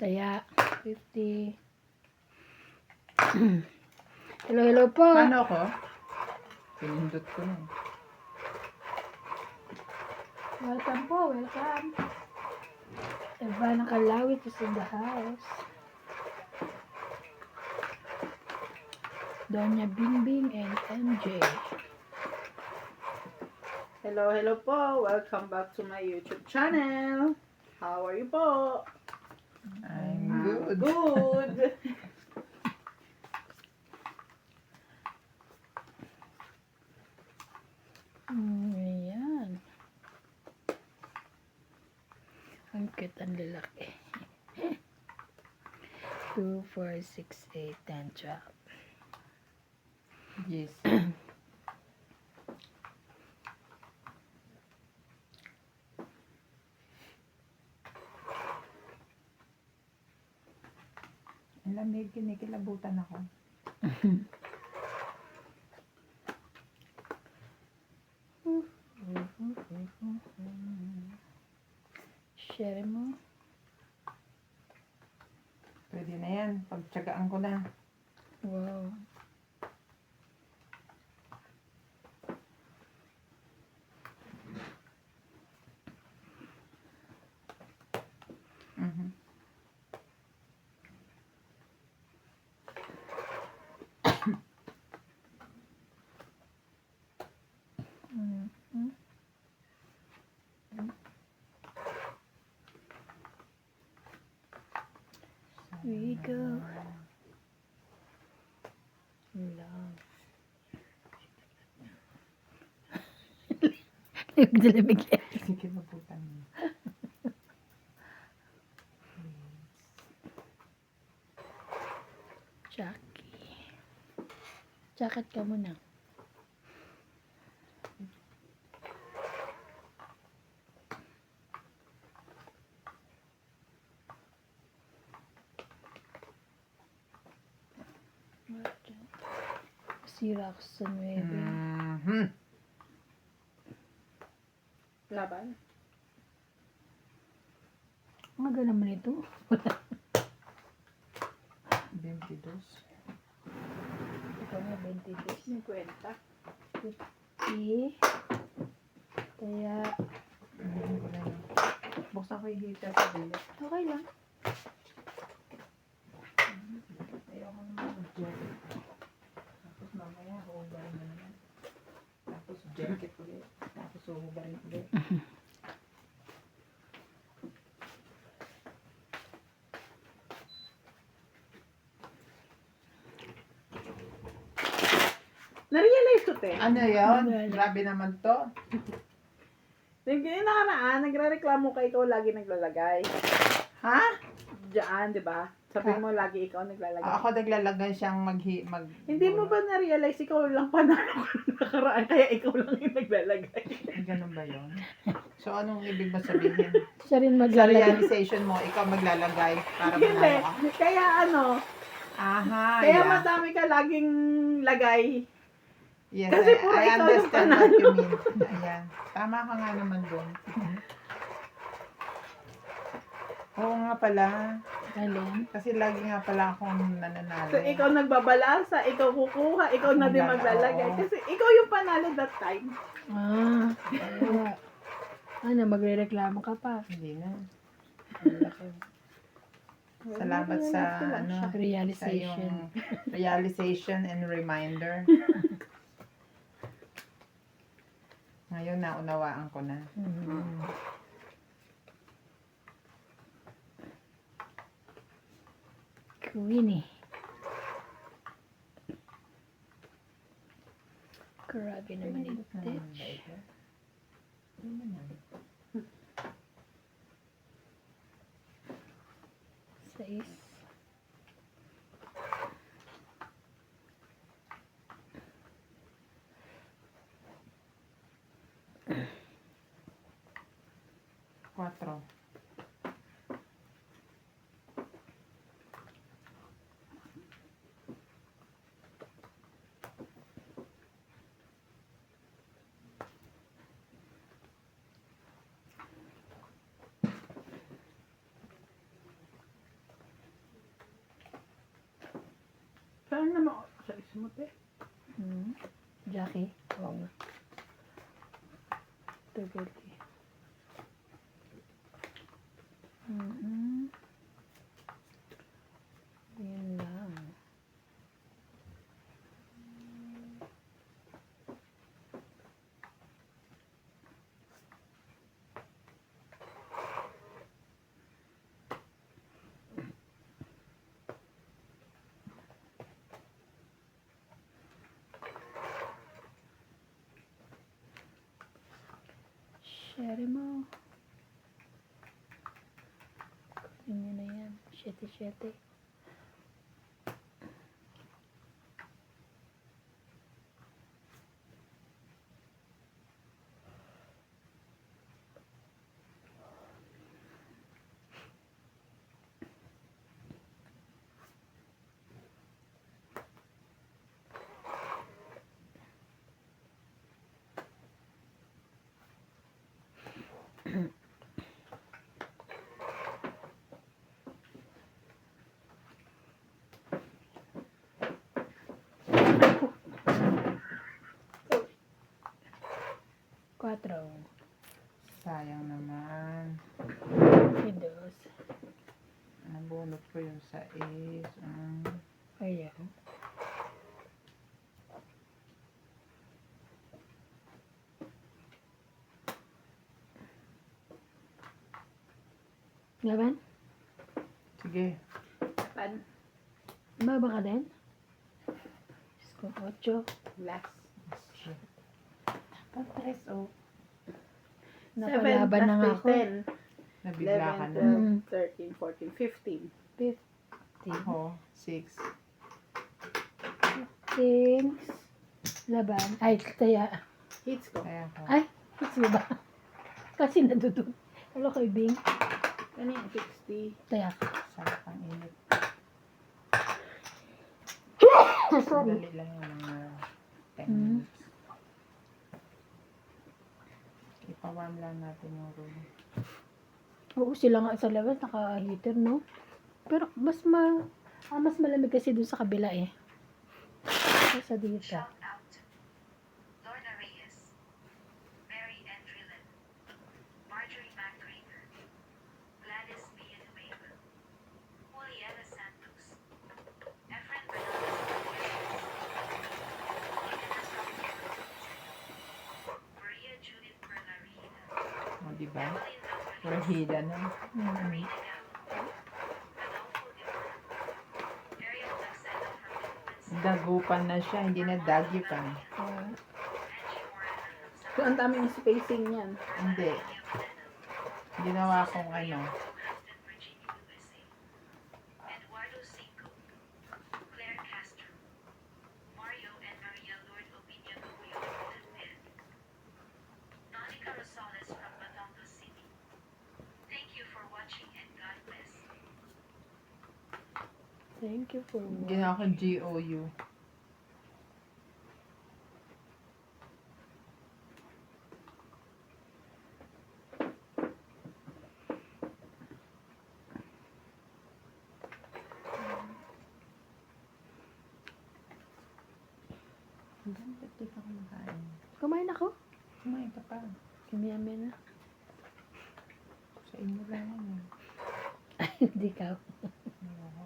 Kaya, 50. Hello, hello po. Ano ko? Pinindot ko na. Welcome po, welcome. Ivana Kalawit is in the house. Donya Bingbing and MJ. Hello, hello po. Welcome back to my YouTube channel. How are you po? I'm good. Good. Ayan. Ang cute, ang lalaki. 2, 4, 6, 8, 10, 12. Yes. Ang lamig, kinikilabutan ako. Share mo. Pwede na yan. Pagtsagaan ko na. Wow. Mhm. We go. Love. Nagdalamig yan. Kinikilabutan mo. Jackie. Jacket ka muna. Sira ako sa 9. Mhm. Laban? Ang aga naman ito. 22. Ito nga, 22. 50. 50. Kaya, Buksan ko yung heater sa bilis. okay lang. Ayoko naman mag-jacket. Tapos mamaya, huhubarin na naman. Tapos jacket ulit. Tapos huhubarin ulit. Na-realize ko, te. Ano yun? Grabe naman to. Yung nakaraan, nagre-reklamo ka ikaw lagi naglalagay. Ha? Diyan, di ba? Sabi mo lagi ikaw naglalagay. Ako naglalagay siyang Hindi mo ba na-realize ikaw lang panalo ka nakaraan, kaya ikaw lang yung naglalagay? Ganun ba yun? So, anong ibig ba sabihin? Siya rin Sa maglalagay. realization mo, ikaw maglalagay para Hindi. manalo ka? Kaya ano, Aha, kaya yeah. madami ka laging lagay. Yes, Kasi I puro ikaw yung understand what panalo. you mean. Ayan. Tama ka nga naman doon. Oo nga pala. Alin? Kasi lagi nga pala akong nananalo. So, ikaw nagbabalasa, ikaw kukuha, ikaw na din maglalagay. Oo. Kasi ikaw yung panalo that time. Ah, kaya. Ano, magre-reklamo ka pa. Hindi na. Salamat sa ano, sa Realization. iyong realization and reminder. Ngayon naunawaan ko na. Mhm. Queenie. Grabe naman ito. Sais. Quatro. Parang naman sa ismo, te. Jackie. Oo nga. Tugulti. Yan lang. Share mo. Kunin nyo na yan. 7-7. Cuatro. Sayang naman. Dos. Nabunot ko yung 6. Ayan. Laban? Sige. Pan. Baba ka din? Diyos ko, 8. Last. Pag-press, oh. Napalaban na nga ako. 10, Nabigla ka 11, na. 12, 13, 14, 15. Ako, 6. 15. Laban. Ay, kaya. Hits ko. Kaya ko. Ay, kasi ba? Kasi nadudog. Hello kay Bing. Kanina, 60. Kaya. Sarap ang init. Sorry. Dali lang yung mga 10 Mm. minutes. Ipawarm lang natin yung room. Oo, sila nga sa labas, naka-heater, no? Pero, mas malamig kasi dun sa kabila, eh. Sa dito. Shout out. Lorna Reyes, Mary Ann Drillen, Marjorie McGregor, Gladys Villanueva, Juliana Santos, Efren Maria Judith Perlarina, O, diba? Evelyn Alvarez, Rahida na. Marina Gao, Adolfo Dimon, Ariel Laxeta Herman, Dagupan na siya, hindi na dagupan. Ah, Angie Moran, So, ang daming spacing yan. Hindi. Ginawa kong ano. Virginia, USA. Eduardo Cinco, Claire Castro, Mario and Maria Lord Opinia Cuyo, Monica Rosales from Batangas City. Thank you for watching and God bless. thank you for Ginawa kong GOU. Ba't di ka kumakain? Kumain ako. Kumain ka pa. Kumiyami na. Sa inyo lang yan. Hindi ka. Ayoko.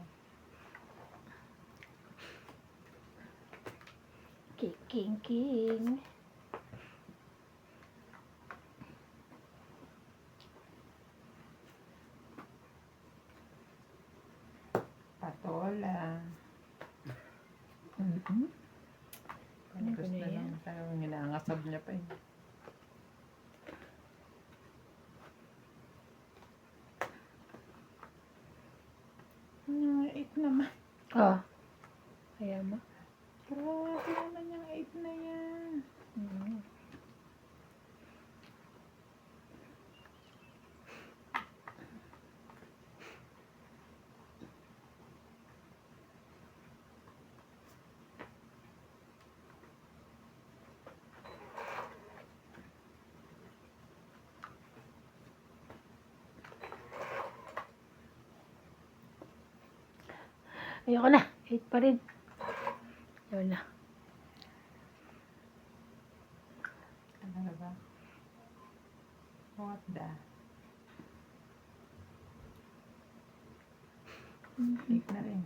King. Patola. Mm-hmm. Ano Gusto na yan? naman tayo. Hinangasab niya pa eh. Eight naman. Oh. Kaya mo. Grabe naman yung 8 na yan. Mm. Ayoko na. 8 pa rin. Yun na. Ano ba? What the? Cake na rin.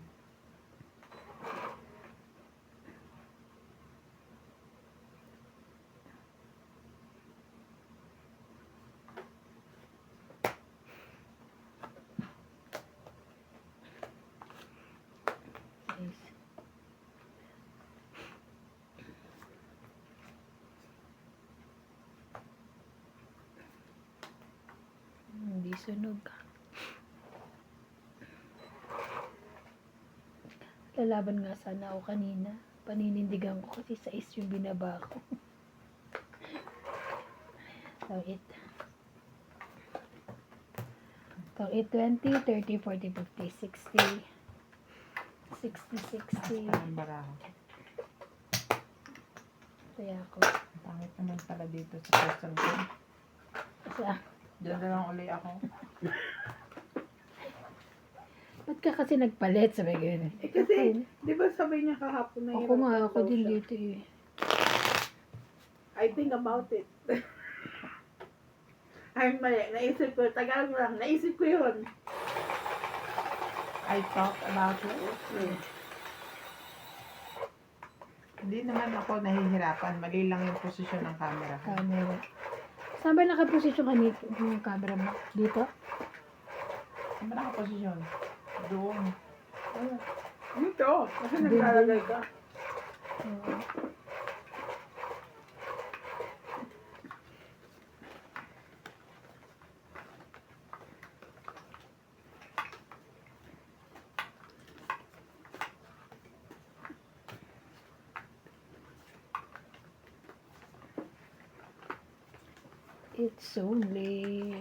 Guys. Hindi sunog. Lalaban nga sana ako kanina. Paninindigan ko kasi sa is yung binaba ko. So, 20, 30, 40, 50, 60, 60. Ang baraho. Kaya ako. Ang pangit naman pala dito sa person ko. Kasi, Diyan na lang uli ako. ba't ka kasi nagpalit? Sabi ganyan. Kasi, di ba sabi niya kahapon na Ako nga, hirap ako daw din siya. dito eh. I think about it. Ay, mali. Naisip ko. Tagal mo lang. Naisip ko yun. I thought about it. Hindi naman ako nahihirapan. Mali lang yung posisyon ng camera. Camera. Saan ba nakaposisyon ka nito? Yung camera mo? Dito? Saan ba nakaposisyon? Doon. Dito. Kasi naglalagay ka. Oo. It's only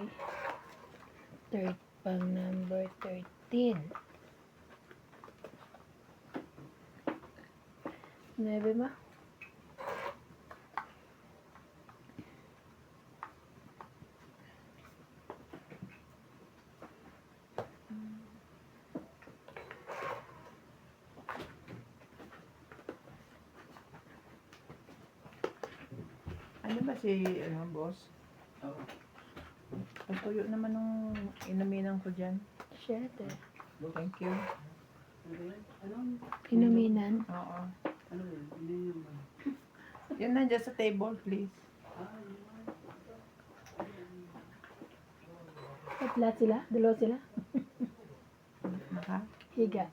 number 13. 9 ba? Ano ba si, boss? Patuyo naman nung inuminan ko dyan. Shit eh. Thank you. Inuminan. Oo. Yun nandiyan sa table, please. At lahat sila? Dalawa sila? Naka? Higa.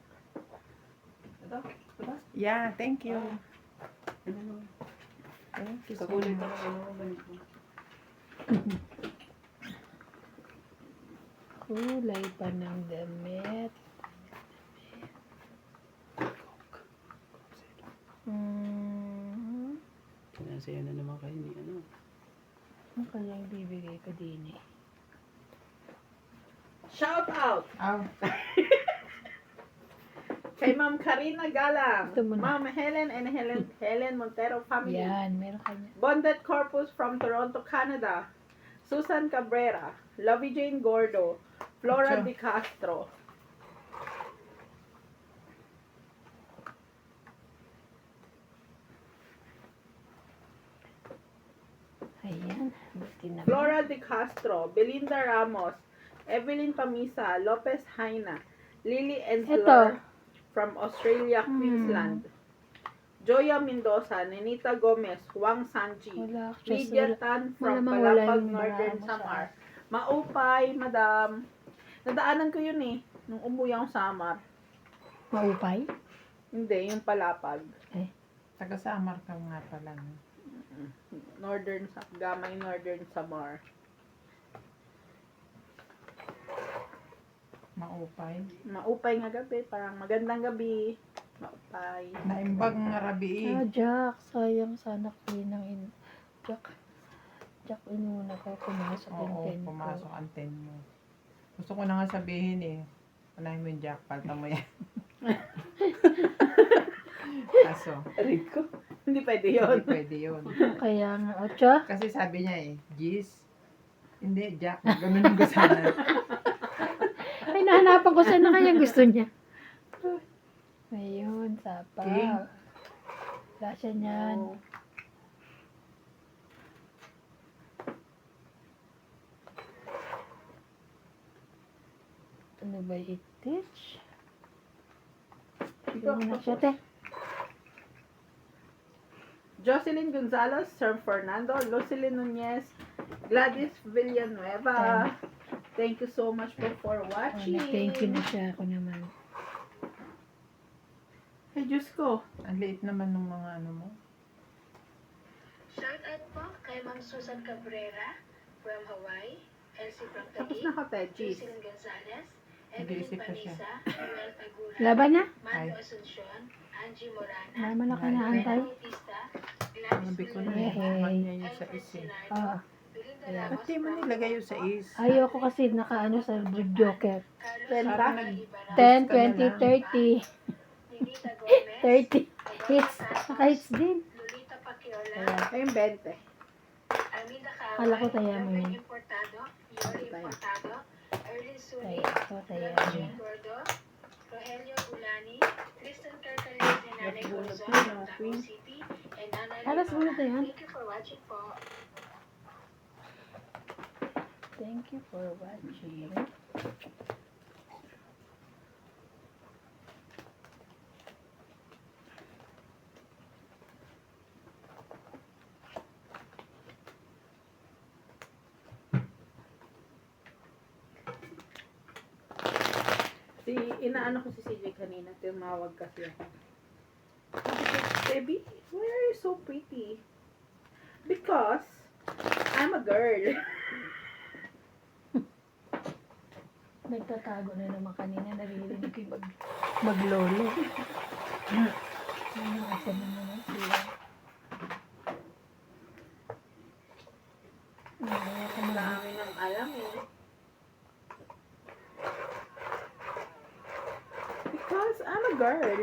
Yeah, thank you. Thank you so much. Kulay pa ng damit. Kinasaya na naman kayo ni ano. Ang kanyang bibigay ko din eh. Shout out Oh, kay Ma'am Karina Galang, Ito muna. Ma'am Helen and Helen Montero family. Yan, meron kanya. Bonded Corpus from Toronto, Canada. Susan Cabrera, Lovey Jane Gordo, Flora Ocho. De Castro. Ayan. Buti naman. Flora De Castro, Belinda Ramos, Evelyn Pamisa, Lopez Haina, Lily Ensler from Australia, Queensland. Joya Mendoza, Nenita Gomez, Wang Sanji, Wala. Lydia Tan from malamang wala Palapag, yung Northern Ramos, Samar. Maupay, madam. Nadaanan ko yun eh, nung umuwi akong Samar. Maupay? Hindi, yung Palapag. taga-Samar ka nga pala. No? Gamay Northern Samar. Maupay. Maupay nga gabi, parang magandang gabi. Maupay. Naimbag nga rabi. Jack. Sayang sana ko yun ang Jack, inuna ko. Pumasok yung Oo, pen ko. pumasok ang 10 mo. Gusto ko na nga sabihin eh. Unahin mo yung Jack, palta mo yan. Kaso, Rico. Hindi pwede yun. hindi pwede yun. Kaya nga, Ocho. Kasi sabi niya eh, Gis. Hindi, Jack. Ganun ang gusto na. Ay, nahanapan ko saan na kaya gusto niya. Ayun, sapa. King. Kasya niyan. Oh. Ano ba i-teach? Ikaw, Hindi na siya, te. Jocelyn Gonzalez, Sir Fernando, Lucilyn Nunez, Gladys Villanueva. Thank you so much for watching. Thank you na siya. Ako naman. Ay, Diyos ko. Ang liit naman ng mga ano mo. Shout out po kay Ma'am Susan Cabrera from Hawaii, Elsie from Tapos Taguig, na ka, Teji. Jocelyn Gonzalez, Evelyn Nag-iisip pa siya. Panisa, Noel Tagura, Laban na? Mando Asuncion, Angie Morana, Naman ako naantay. Rena Bautista, Gladys Sabi ko na Yehey. naman niya yung sa Alfred is eh. Sinardo, Ah, Belinda Ayan. Ramos Ba't di mo from nilagay yung sa is? ayoko kasi nakaano sa Joker. Carlos Tenta? Ibarra Ibarra, 10, ka na 20, lang. 30. Ninita Gomez, 30. Eduardo Hits. Santos, Naka-hits din. Lolita Paquiola, Ay, yung 20. Arminda Kaaway, Akala ko taya mo Reverend yun. Importado, Yori Importado, Erlin Suni, Tayo. Ito, tayo. Lodge Gordo, Rogelio Ulani, Kristen Carcalis, and Nanay Nagbulat Corazon mo, from no, Davao Queen? City, and Nanay Alas muna Leonora. tayo. Thank you for watching po. Thank you for watching. Inaano ko si CJ kanina, tumawag kasi ako. Sabi ko, Baby, why are you so pretty? Because, I'm a girl. Nagtatago na naman kanina. Naririnig ko yung maglolo. Ano asa na naman sila. Wala ka Wala na. amin ang alam eh. Because I'm a girl.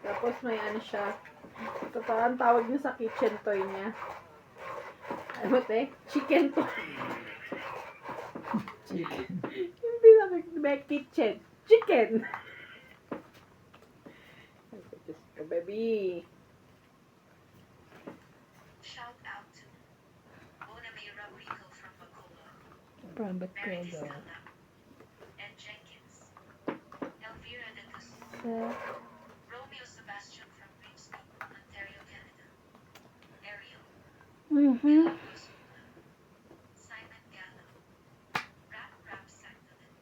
Tapos may ano siya. Totoo ang tawag niya sa kitchen toy niya. Ano te? Chicken toy. Chicken. Hindi na may kitchen. Chicken. Diyos ko, baby. Shout out to Mona May Rodrigo from Bacolod, From Meredith Batcredo. Ganda, and Jenkins, Elvira de Tus, Sa Romeo Sebastian from Bridgestone, Ontario, Canada, Ariel, Milagros Luna, Simon Gallo, Rap Santolan,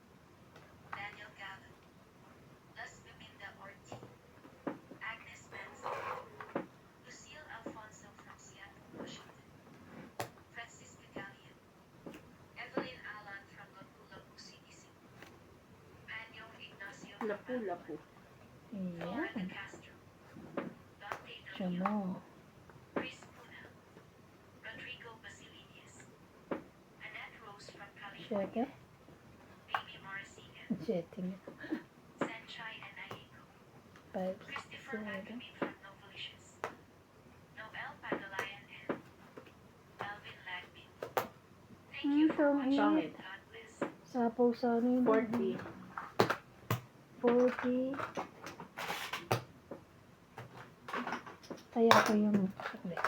Daniel Gallo, Las Beminda Ortiz, Agnes Manson, Lucille Alfonso from Seattle, Washington, Francisca Gallian, Evelyn Alan from Lapu-Lapu City, Manuel Ignacio Lapu-lapu. Florida Ayan. Castro, Dante Siya W. mo. Chris Puna, Rodrigo Basilides, Annette Rose from Siya California, ka? Baby Morricina, Setting. Sanchai Anayico, 5, Christopher 7. Magdalene from Novalicious, Noel Padalayan, and Alvin Lagbin. Thank you for watching. Pangit. God bless. Sapaw sa ano yun? 40. 40. Kaya ko yung sakli.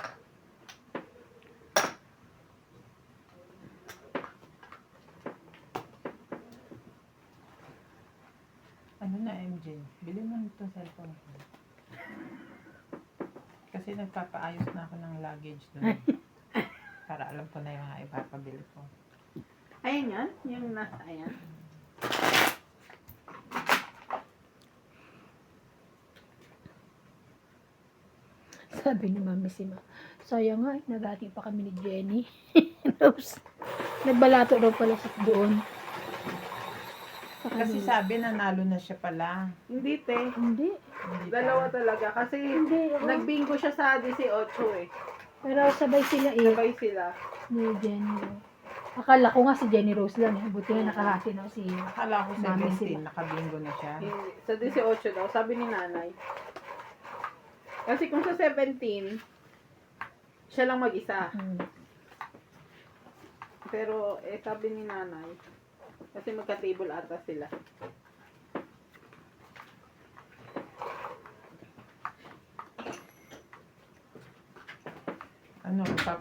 Ano na, MJ? Bili mo nito cellphone ko. Kasi nagpapaayos na ako ng luggage doon. Para alam ko na yung mga ipapabili ko. Ayan yan. Yung nasa, ayan. Sabi ni Mami Sima, sayang nga, nagati pa kami ni Jenny. Oops. Nagbalato daw pala siya doon. Sa Kasi kanila. sabi nanalo na siya pala. Hindi, te. Hindi. Hindi Dalawa pa. talaga. Kasi Hindi. Oo. nagbingo siya sa 18 eh. Pero sabay sila eh. Sabay sila. Ni Jenny. Akala ko nga si Jenny Rose lang eh. Buti nga nakahati na si... Akala ko Mami 17, sila. nakabingo na siya. Hindi. Sa 18 daw, sabi ni nanay. Kasi kung sa 17, siya lang mag-isa. Hmm. Pero, sabi ni nanay, kasi magka-table ata sila.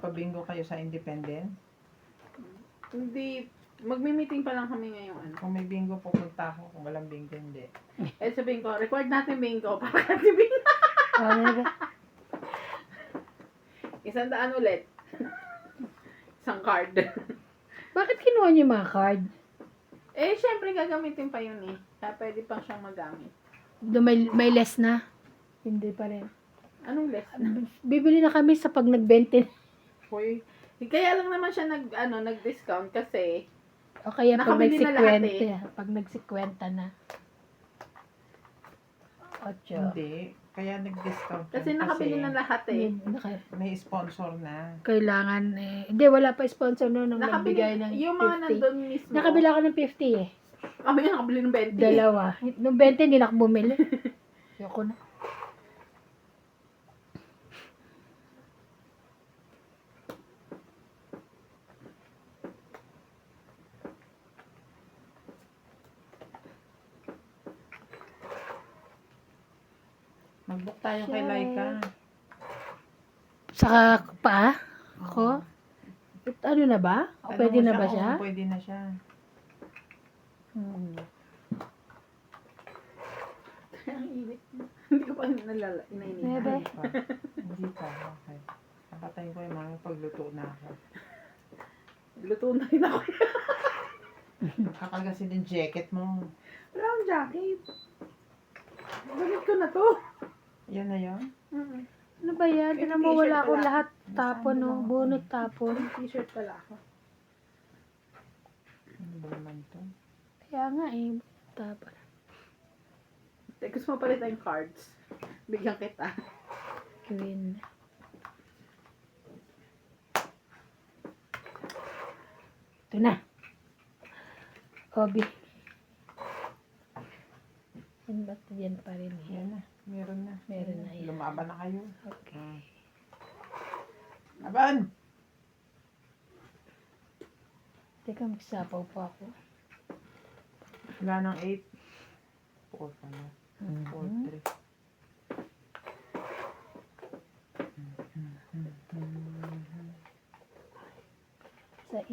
magpapabingo kayo sa independent? Hindi, magmi-meeting pa lang kami ngayong ano. Kung may bingo, pupunta ako. Kung walang bingo, hindi. Eh sabihin ko, record natin bingo para kasi bingo. Ano ba? 100 ulit. Isang card. Bakit kinuha niyo yung mga card? Eh, syempre gagamitin pa yun eh. Kaya pwede pang siyang magamit. May less na? Hindi pa rin. Anong less na? Bibili na kami sa pag nag-20. Hoy. Kaya lang naman siya nag-discount kasi O kaya pag Nakabili na lahat nagsikwenta. Pag nagsikwenta na. 8. Hindi. Kaya nag-discount. kasi yun nakabili na lahat eh. May sponsor na. Kailangan eh. Hindi, wala pa sponsor noon nung Nakabili, nagbigay ng yung mga 50. nandun mismo. Nakabila ako ng 50 eh. Kami yung nakabili ng 20. Dalawa. Nung 20, hindi na ako bumili. Ayoko na. Mag-book tayo kay Laika. Saka pa? Ako? Ano na ba? O Tanong pwede mo na ba siya? Oo, pwede na siya. Hmm. Ang init. Hindi ko pa Bebe. inainihan. Hindi pa. Okay. Napatayin ko yung mga pagluto na ako. Luto na rin ako. Kakalgasin yung jacket mo. Wala akong jacket. Gamit ko na to. Yan na yun. Ano ba yan? May Tinan mo, wala t-shirt ako pala. lahat tapon, no? Bunot tapon. T-shirt pala ako. Ano ba naman to? Kaya nga eh, tapon. Gusto mo palit yung cards. Bigyan kita. Queen. Ito na. Hobby. Yan ba't yan pa rin eh? Yan na. Meron na. Meron na yan. Lumaban na kayo. Okay. Laban! Teka, magsapaw pa ako. Wala ng 8. 4 pala. 4, 3. Sais.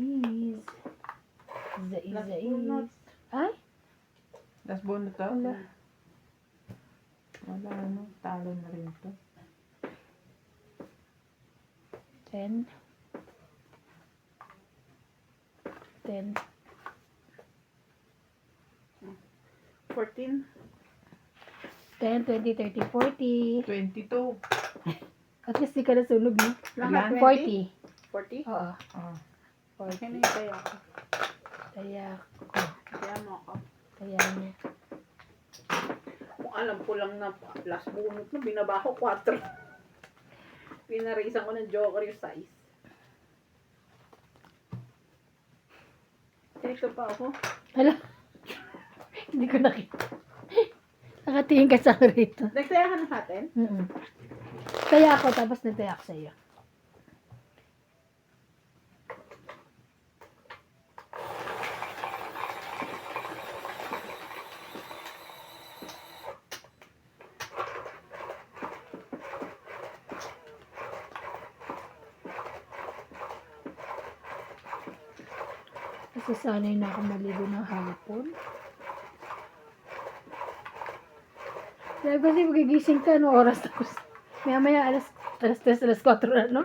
Sais. Ay, Das bonus to? wala. Wala ano. Talo na rin to. 10. 10. 14. 10, 20, 30, 40. 22. At least di ka nasunog, no? Lahat 40. 40? Oo. Oh. 40. Okay na yung kaya ko. Kaya ko. Kaya mo ako. Kaya niya. Kung alam ko lang na last bunot na binaba ko 4. Pinarisan ko ng joker yung size. Ito pa ako. Hala. Hindi ko nakita. Nakatingin ka sa akin rito. Nagtayahan natin? Kaya ako, tapos nagtaya ako sa'yo. Kasi sanay na ako maligo ng hapon. Dahil kasi magigising ka, no oras tapos. Maya alas 3, alas 4 na, no?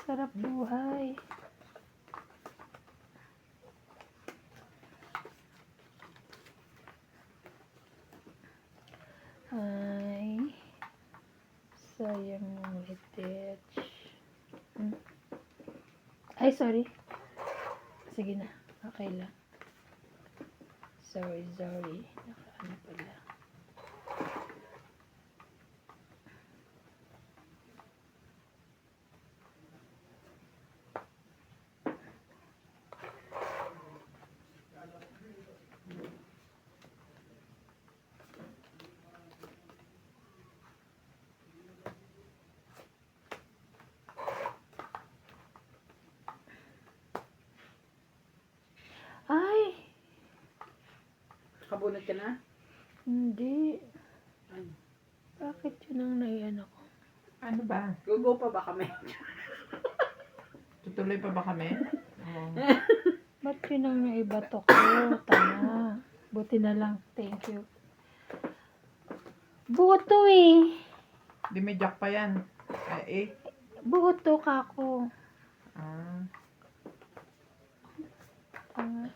Sarap buhay. Ay. Sayang mo itich. Ay, sorry. Sige na. Okay lang. Sorry. Naka-ano pala. Ay! Kabunot ka na? Hindi. Ay. Bakit yun ang naiyan ako? Ano ba? Go pa ba kami? Tutuloy pa ba kami? Oo. Ba't yun ang naibato ko? Tama. Buti na lang. Thank you. Buto eh. Di may jack pa yan. Ay, 8. Buto ka ko. Ah. Ah,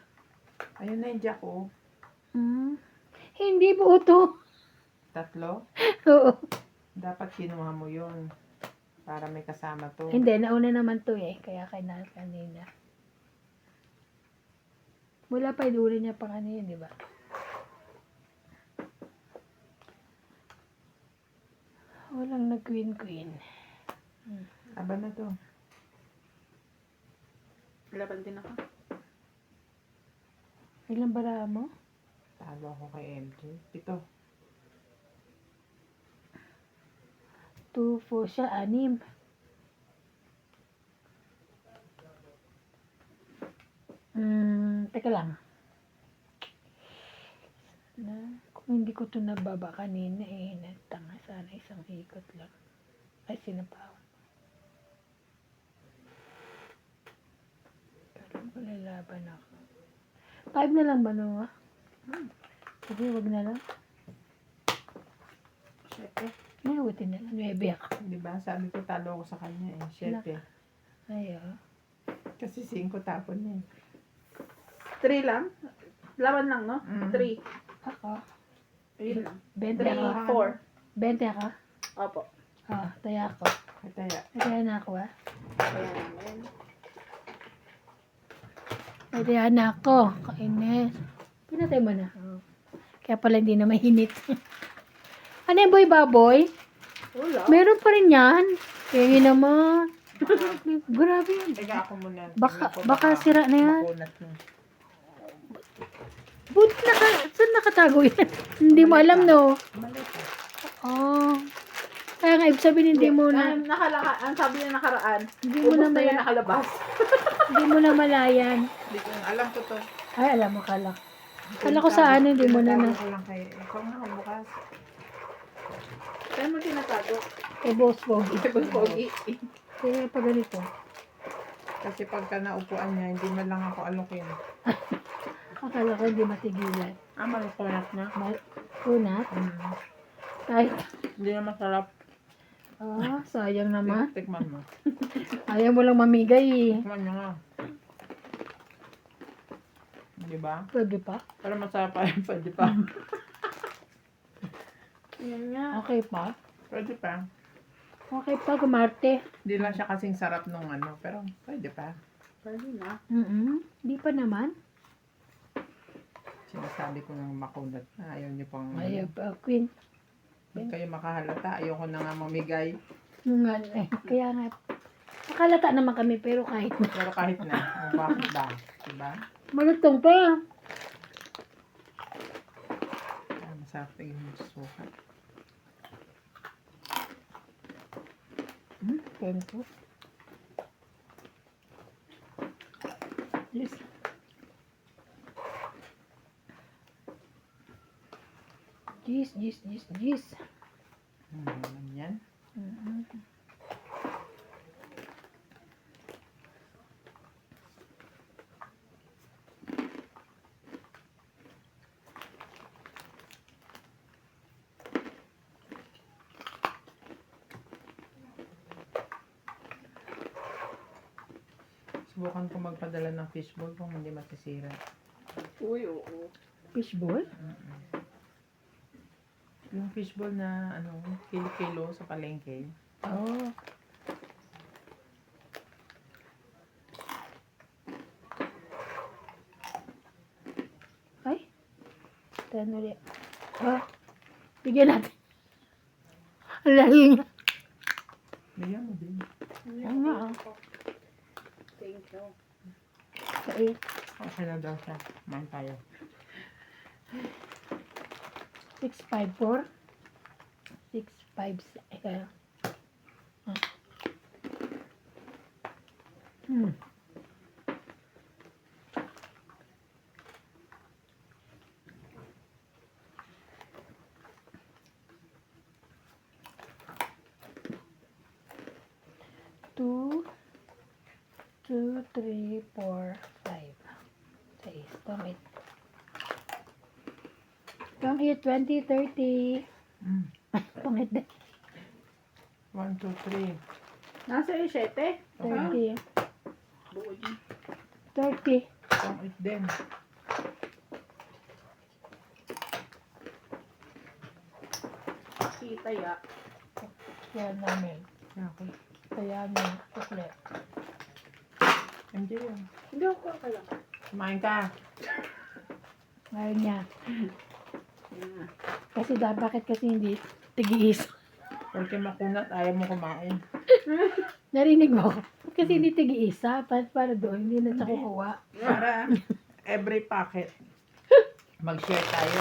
Ayun na yung jack, oh. Hindi buto. 3. Oo. Dapat kinuha mo yun. Para may kasama to. Hindi, nauna naman to eh. Kaya kailangan kanina. Wala pa iduli niya pa kanina, di ba? Walang nag-queen. Aba na to. Laban din ako. Ilang bara mo? Talo ako kay MJ. 7. 2, 4 siya, 6. Teka lang. Kung hindi ko ito nababa kanina eh, nagtanga sana isang ikot lang. Ay, sinapawan. Pero malalaban ako. 5 na lang ba no? Sige, wag na lang. Siyempre. Mabuti na lang. 9 ako. Di ba? Sabi ko talo ako sa kanya eh. 7. Ay, oh. Kasi 5 tapon niya eh. 3 lang? Laban lang, no? Mm. 3. Ako. Yun lang. 20 3, ako. 4. 20 ako. Opo. Taya ako. Kataya. Taya na ako ah. Ayan namin. Taya na ako. Kainis. Pinatay mo na. Kaya pala hindi na mahinit. Ano yung boy baboy? Wala. Meron pa rin yan. Kaya naman. Grabe yan. Teka ako muna. Baka- Tingnan ko baka sira na yan. makunat mo. Buti saan nakatago yan? Hindi mo alam no. Mali pa. Oh. Kaya nga, ibig sabihin hindi mo na, Ang sabi niya nakaraan, hindi mo na ubos na yun mala, nakalabas. hindi mo na malayan. Hindi ko alam ko to. Ay, alam mo, kala ko sa ano, hindi mo na Tinatago ko lang kay... Ikaw nga bukas. Saan mo tinatago? Eh, boss pogi. Tapos pogi. Kaya pa ganito. Kasi pagka naupuan niya, hindi man lang ako alukin. Akala ko hindi matigilan. Malukunat na. Kunat. Kahit, Hindi na masarap. sayang naman. Tikman mo. Ayaw mo lang mamigay eh. Tikman nyo nga. Di ba? Pwede pa? Pero masarap pa rin. Pwede pa. Yan nga. Okay pa? Pwede pa. Okay pa, kumarte. Hindi lang siya kasing sarap nung ano. Pero pwede pa. Pwede na. Di pa naman. Sinasabi ko ng makunat na ayaw niyo pang... Ayaw pa, Queen. Hindi kayo makahalata. Ayoko na nga mamigay. Kaya nga, nakalata naman kami pero kahit na. Pero kahit na. Bakit ba? Diba? Malutong pa. Masarap na yung suka. Tempo. Yes. Gis. Ano naman yan? Subukan ko magpadala ng fishball kung hindi masisira. Uy, oo. Fishball? Yung fishball na ano, kilo-kilo sa palengke. Oh. Ay. Tayo ulit. Bigyan natin. Ang lahi nga. Bigyan mo din. Ang nga. Thank you. Kait. Okay na daw siya. Kumain tayo. 654. 656. 2, 3, 4, 5. 6. Tungit. Tungit, 20, 30. Mm. Tungit din. 1, 2, 3. Nasa yung 7? 30. Buo yun. 30. Pangit din. Kita ya. Yan namin. Okay. Kaya niya. Sukle. MJ yun. Hindi ako lang. Kumain ka. Ngayon niya. Yeah. Kasi bakit kasi hindi tig-iisa? Porque makunat, ayaw mo kumain. Narinig mo? Kasi hindi tig-iisa. Para doon, hindi na siya kukuha. Para every packet, mag-share tayo.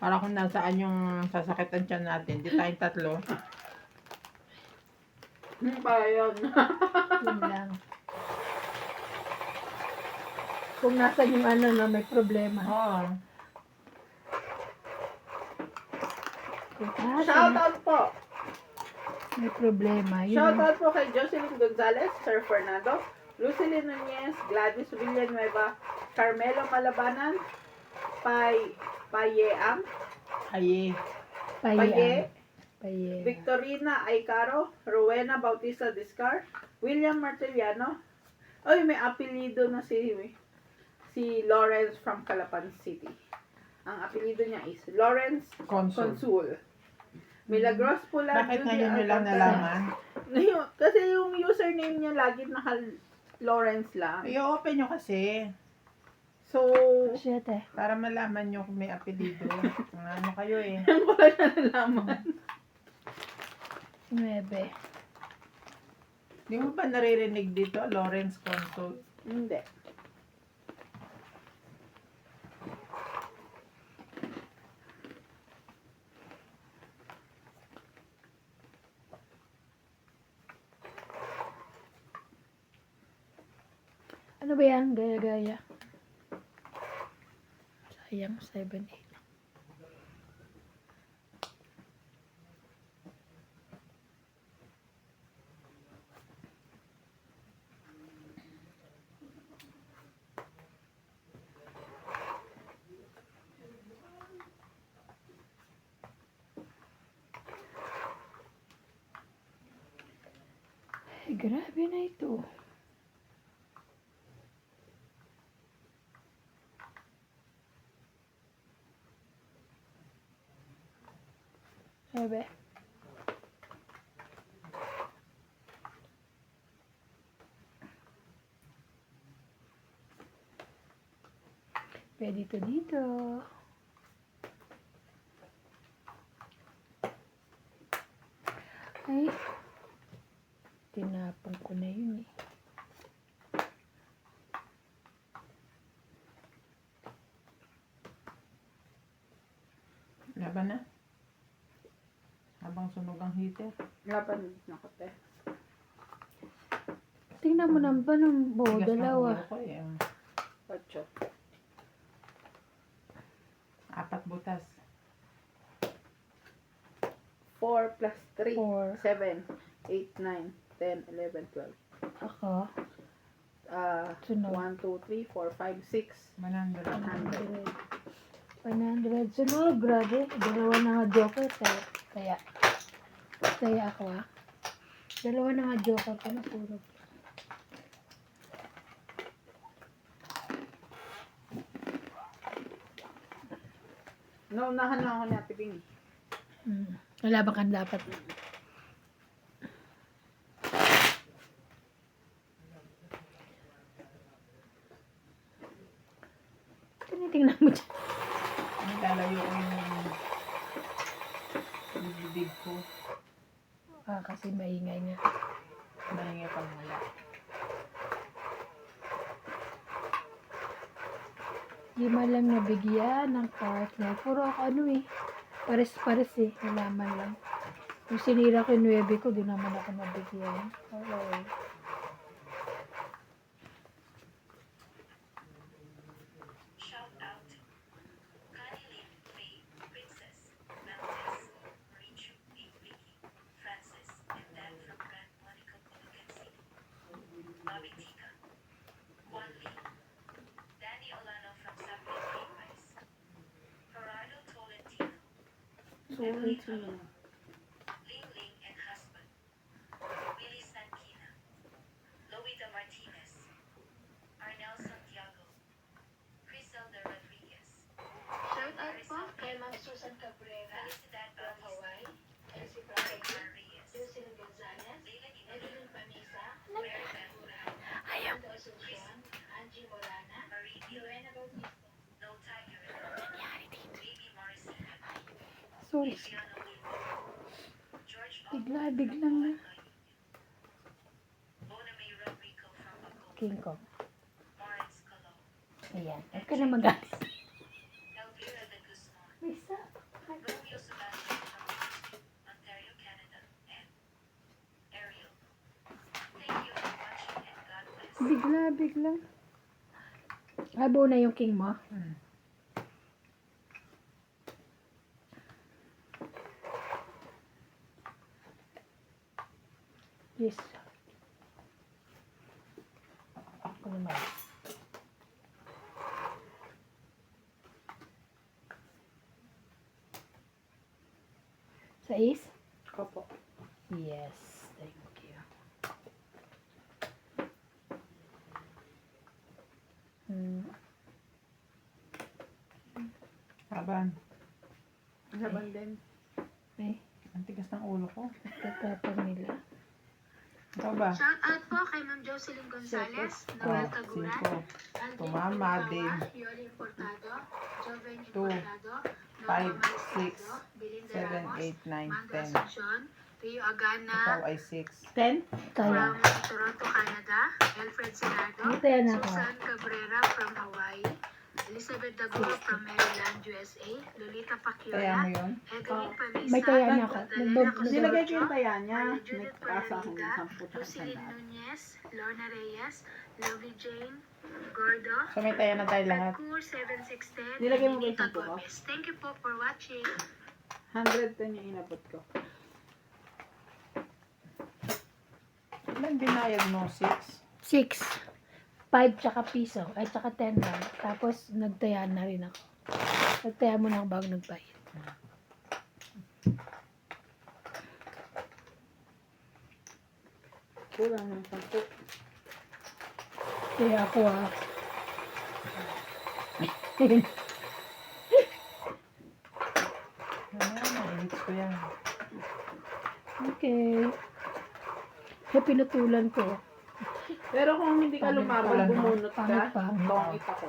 Para kung nasaan yung sasakitan tiyan natin, di tayong tatlo. Para yun. Yun lang. Kung nasa yung ano na may problema. Oo. Kung Shout out po. may problema. Yun Shout ang- out po kay Jocelyn Gonzalez, Sir Fernando, Lucilyn Nunez, Gladys Villanueva, Carmelo Malabanan, Payeam, Aye. Paye, Paye. Victorina Aicaro, Rowena Bautista Discar, William Martiliano. Oy, may apelido na si Lawrence from Calapan City. Ang apelido niya is Lawrence Consul. Consul. Milagros Pula. Bakit Judy ngayon nyo lang Alcantara. nalaman? Kasi yung username niya lagi naka Lawrence lang. I-open nyo kasi. So, Shit eh. Para malaman nyo kung may apelido. Mga ano kayo eh. yan ko lang siya nalaman. 9. Di mo ba naririnig dito, Lawrence Consul? Hindi. Ano ba yan? Gaya-gaya. Sayang, 7, 8. Ay, grabe na ito. Sabi. Pwede ito dito. Ay. Tinapon ko na yun eh. Laban na. Habang sunog ang heater. Laban na ko, te. Tingnan mo naman ng buo, Tigas ng dalawa. ulo ko eh. 8. 4 butas. 4 plus 3. 4. 7, 8, 9, 10, 11, 12. Ako. Sunog. 1, 2, 3, 4, 5, 6. 100. 100. 100. Sunog, grabe. Dalawa na nga joker. Kaya ako ah. Dalawa na nga joker ko na sunog. Naunahan lang ako ni Ate Bing. Wala ba kang dapat? Tinitingnan mo dyan. Nilalayo ko yung bibig ko. Kasi maingay nga. Mahingi pang wala. Di man lang nabigyan ng partner. Puro ako ano eh. Pares-pares eh. Nalaman lang. Yung sinira ko yung 9 ko, di naman ako nabigyan. Okay. Shout out. Connie Lynn, Faye, Princess, Meltes, Richu, Vicky, Francis, and Dan from Grand Monaco, Calican City. Wawitika. Juan Lee. Danny Olano from Subway Pay-Wise. Gerardo Tolentino. Emily Talo. Ling Ling and husband. Willie Sankina. Loida Martinez. Arnel Santiago. Criselda Rodriguez. Shout out po kay Ma'am Susan Cabrera Felicidad from Bautista. Hawaii, Elsie Brackett, Edgar Reyes. Jocelyn Gonzalez, Leila Inoue. Evelyn Pamisa, Mary Beth. Ayaw. Amanda Asuncion, Angie Morana, Marie Dillon. Joanna Bautista. No Tiger. Baby Morrissey. Sorry. Adriano Lino. George Biglang na. Bona May Rodrigo from Bacoor. King Kong. Lawrence Colo. Ayan. Huwag ka na magalit. Elvira de Guzman. Misa. Romeo Sebastian from Ontario, Canada. And Ariel. Thank you for watching and God bless. Bigla. Abo na yung king mo. Yes. Ako naman. Sais? Opo. Yes. Thank you. Hmm. Haban. Saban din. Ay, Ang tigas ng ulo ko. tatapang nila. Ikaw ba? Shout out po kay Ma'am Jocelyn Gonzalez, Noel Taguran, 5, Aldrin Tumama Pumbawa, din. Yoli Importado, Joven 2, Importado, 5, Norma Mariscado, 6, Belinda 7, Ramos, 8, 9, Mando 10. Asuncion, Rio Agana, Ikaw ay 6. 10? Tayo. from Toronto, Canada, Alfred Senado, Dito yan ako. Susan Cabrera from Hawaii, Elizabeth Daguro from Maryland, USA, Lolita Kaya Pacquiao, mo yun? Evelyn Pamisa, May kaya niya ako. Magdalena Nilagay ko Cosrocho, yung taya niya. Maria Judith Nagkasa ako ng Palanita, 10 Lucilin tandaan. Nunez, Lorna Reyes, Lovely Jane, Gordo, So may tayo na tayo lahat. Pagkur 7610, Nilagay mo ba yung Benita 10 ko? Gomez. Thank you po for watching. 110 yung inabot ko. Ilan binayad mo? 6? 6. 5 tsaka piso. Ay, tsaka 10 lang. Tapos, nagtaya na rin ako. Nagtaya mo na ako bago nagbayad. Kulang ng 10. Kaya ako Nahits ko yan. Okay. Eh, pinutulan ko. Pero kung hindi ka Pangit lumaban, pala, no? bumunot ka, Pangit. tongit ako.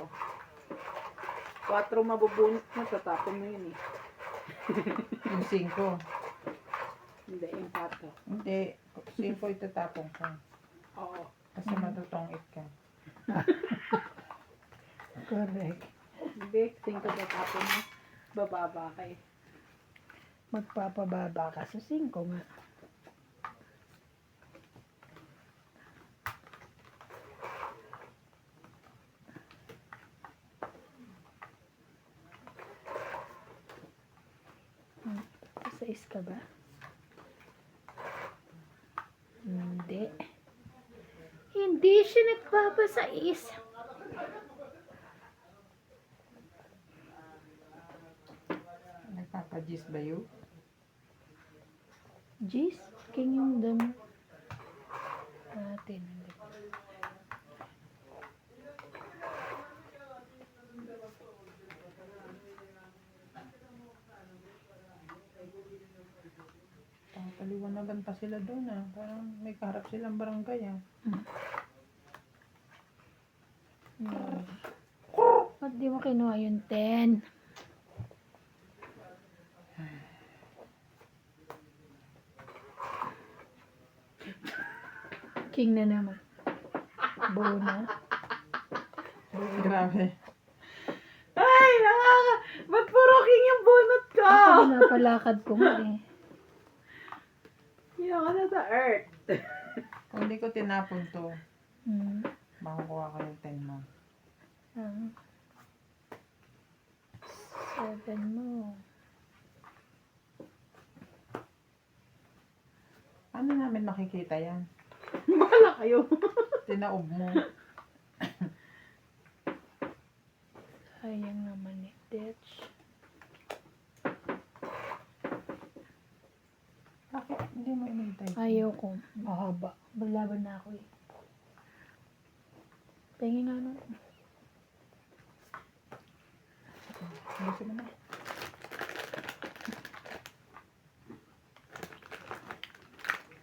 4 mabubunot mo, tatapon mo yun eh. Yung 5. Hindi, yung 4. Hindi. 5 itatapong ko. Oo. Kasi matutongit ka. Correct. Hindi, 5 tatapon mo. Bababa ka eh. Magpapababa ka sa 5 nga. Sa is ka ba? Hindi. Hindi siya nagbabasais. Nagpapagis ba yun? Jeez, king yung damo. Natin. Paliwanagan pa sila doon ah. Parang may kaharap silang barangay ah. Ba't di mo kinuha yung 10? King na naman. Buo na. Grabe. Ay, nakaka... Ba't puro king yung bunot ko? Ako napalakad ko nga eh. Hindi ako na sa earth. Kung hindi ko tinapon to, Hmm. makukuha ko yung 10 mo. 7 mo. Ano namin makikita yan? Bahala kayo. Tinaob mo. Sayang naman eh. Ditch. Bakit hindi mo inintay? Ayoko. Mahaba. Balaban na ako eh. Tingin nga nun. Gusto mo na.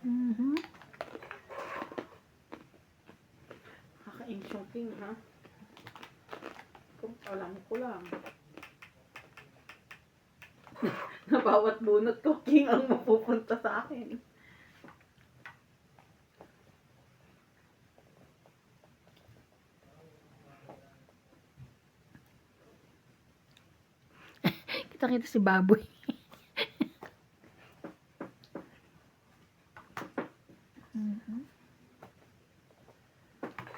Mhm. Kakain king, ha? Kung alam ko lang. Na bawat bunot ko, king ang mapupunta sa akin. Kita-kita si Baboy. Mhm.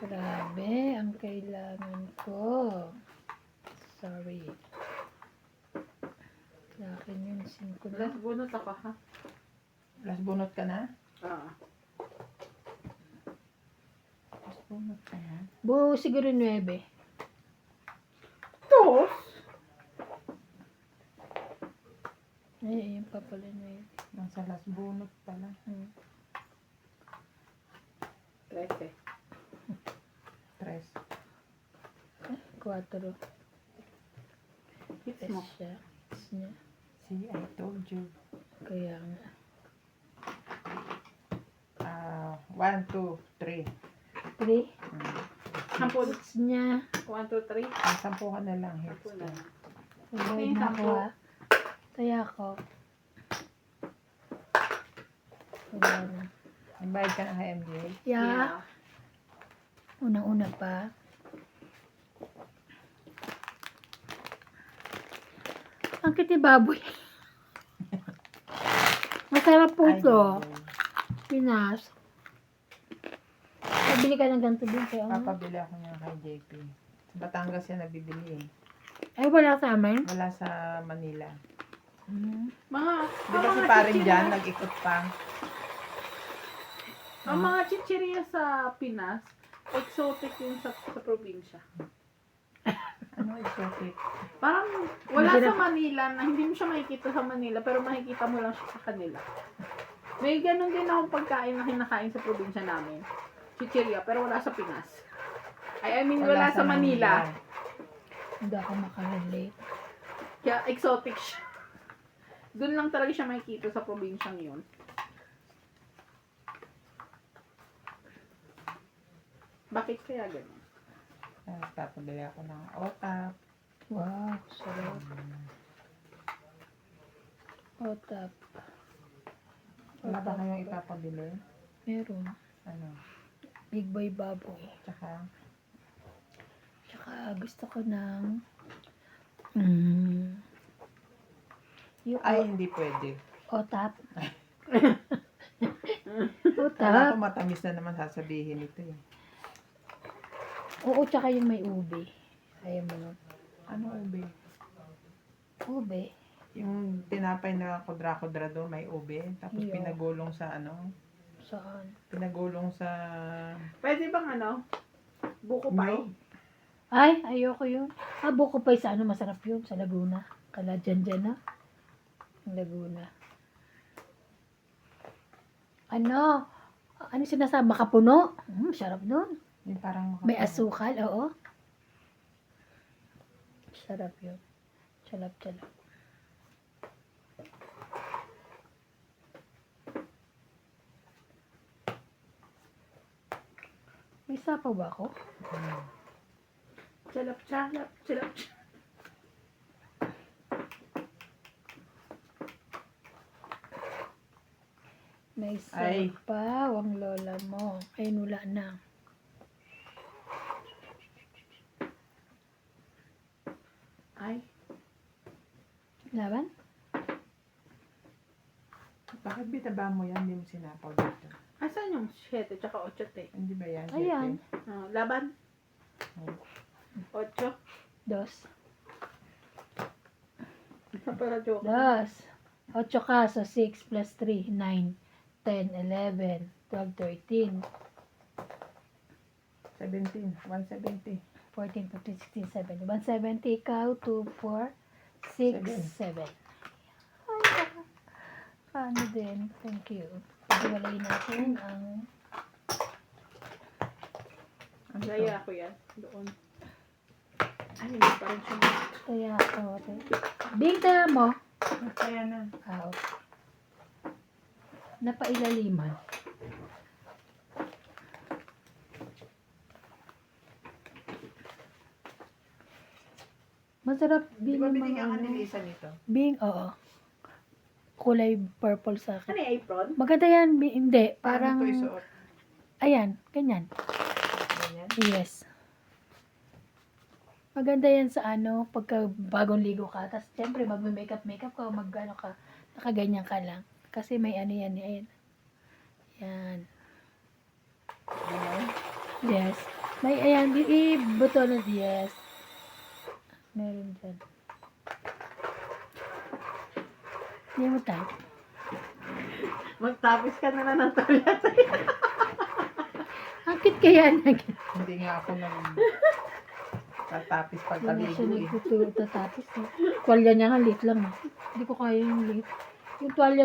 Grabe, ang kailangan ko. Sorry. Sa akin yun, 5 na. Last bunot ako, ha? Last bunot ka na? Ah. Last bunot ka na? Buo siguro 9. Tos! Ay, ayun pa pala 9. Nasa last bunot pala. 13. 3. 4. Hits Yes mo. siya. Yes niya. See, I told you. Kaya nga. 1, 2, 3. 3. Sampo. Yes niya. 1, 2, 3. Ang 10 ka na lang. Hits Sampo ka. na. Sabay Okay, na ako 10. ha. Kaya ako. Wala na. Nagbayad ka na kay MJ? Yeah. Unang-una pa. Ang kiti baboy. Masarap po Ay, ito. MJ. Pinas. Pabili ka ng ganito din kaya ano? Papabili ako niya kay JP. Sa Batangas yan nabibili eh. Ay, wala sa amin. Wala sa Manila. Mga, Di ba si parin dyan, nag-ikot pa? ang mga chichirya sa Pinas, exotic yun sa probinsya. Ano exotic? Parang wala sa Manila na hindi mo siya makikita sa Manila pero makikita mo lang siya sa kanila. May ganun din akong pagkain na kinakain sa probinsya namin. Chichirya, pero wala sa Pinas. I mean, wala sa Manila. Hindi ako makarelate. Kaya exotic siya. Doon lang talaga siya makikita sa probinsyang yun. Bakit kaya ganun? Papabili ako ng otap. Wow, sarap. Otap. Wala ba kayong ipapabili? Meron. Ano? Big boy baboy. Tsaka, Tsaka gusto ko ng yung ay hindi pwede. otap. Wala Otap. ko matamis na naman sasabihin ito eh. Oo, tsaka yung may ube. Ayaw mo nun. Ano ube? Ube. Yung tinapay na kudra-kudra doon, may ube. Tapos Iyo. pinagulong sa ano? Saan? Pinagulong sa... Pwede bang ano? Buko pie? Ay, ayoko yun. Buko pa sa ano, masarap yun. Sa Laguna. Kala dyan na. Laguna. Ano? Ano sinasabi? Makapuno? Sarap nun. Yung parang May asukal, oo. Sarap yun. Salap. May sapaw ba ako? Chalap. May Ay. sapaw ang lola mo. Ayun, wala na. Ay, Laban? Bakit bitaba mo yan? Hindi mo sinapaw dito. asan yung 7 tsaka 8 te? Hindi ba yan? Ayan. Laban? Oo. 8? Dos. Para joke. Dos. 8 ka, so 6 plus 3, 9, 10, 11, 12, 13. 117. 170. 14, 15, 16, 17. 170 ikaw, 2, 4, 6, 7. Ay, ano din. Thank you. Pagwalay natin ang Ano Kaya ako yan. Doon. Ay, hindi pa rin siya. kaya Bing, taya mo. Kaya na. Okay. Napailaliman. Masarap Di Bing ba yung binigyan mga ka ni ano. Lisa nito? Bing, oo. Kulay purple sa akin. Ano yung apron? Maganda yan, Bing. Hindi, Parang parang, ito isuot. ayan, ganyan. Ganyan. Yes. Maganda yan sa ano, pagka bagong ligo ka. Tapos, syempre, mag-makeup ka, mag-ano ka, nakaganyan ka lang. Kasi may ano yan, ayan. Yan. Ganyan. Yes. May, ayan, i-buto na, yes. Meron dyan. Hindi mo tayo. Magtapis ka na ng toilet. Ang cute kaya na. Hindi nga ako tatapis Hindi pagkaligo siya eh. nagtutatapos. Tuwalya niya nga, liit lang. Hindi ko kaya yung liit. Yung tuwalya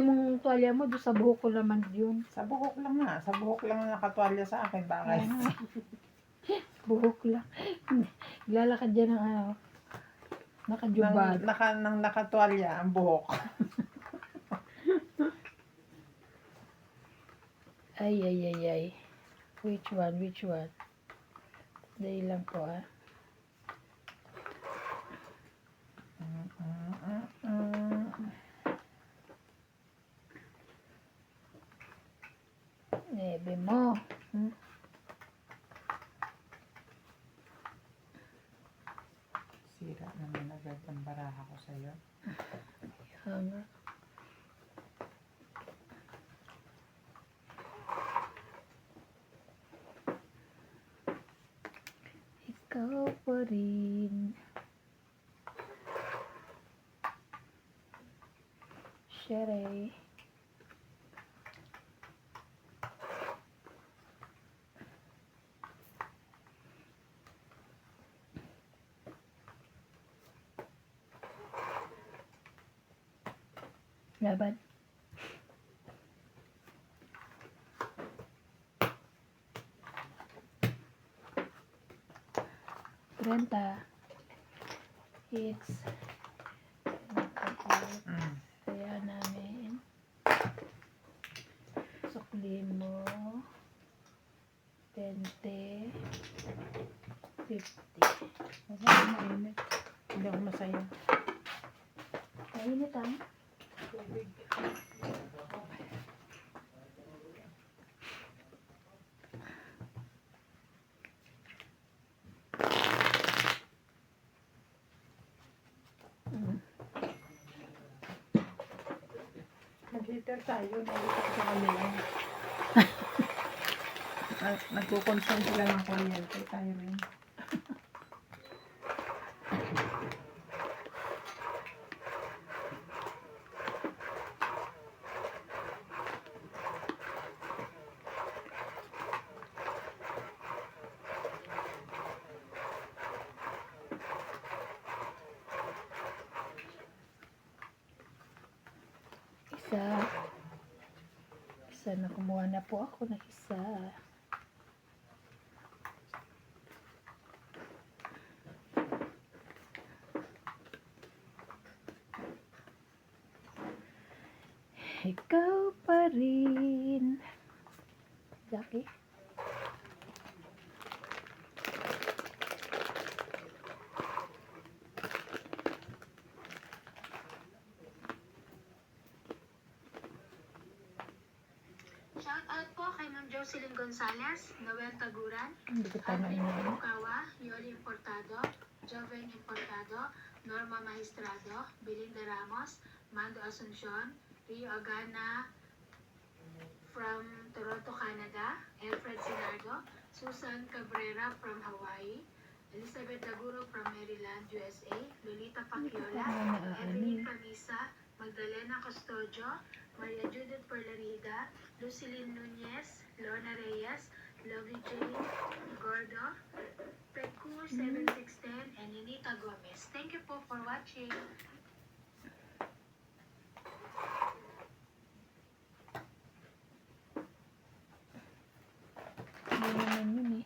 mo, doon sa buhok ko naman yun. Sa buhok lang nga. Sa buhok lang ang nakatwalya sa akin. Bakit? Buhok lang. Lalakad dyan ng ano, nakajubad. Nang nakatwalya ang buhok. Ay. Which one? Dahil lang po Nebe mo. Sira naman agad ang baraha ko sa'yo. Hanga. Ikaw pa rin. Shere. Laban. Renta. It's kaya namin sukli mo 20 50. Masaya mainit. Hindi ako masaya. Mainit ang Nag-heater tayo. Nag-heater sa kanila. Nagkukonsume sila ng kuryente. Tayo rin. isa na kumuha na po ako ng isa. Ikaw pa rin. Jackie? Shout out po kay Ma'am Jocelyn Gonzalez, Noel Taguran, Hindi ko pa Alvin nainawin. Bukawa, Yoli Importado, Joven Importado, Norma Maestrado, Belinda Ramos, Mando Asuncion, Rio Agana from Toronto, Canada, Alfred Sinardo, Susan Cabrera from Hawaii, Elizabeth Daguro from Maryland, USA, Lolita Paciola, Evelyn Pamisa, Magdalena Custodio, Maria Judith Perlarida, Lucilyn Nunez, Lorna Reyes, Lovely Jane, Eduardo, Peku 7610, and Unita Gomez. Thank you po for watching. Hindi naman yun eh.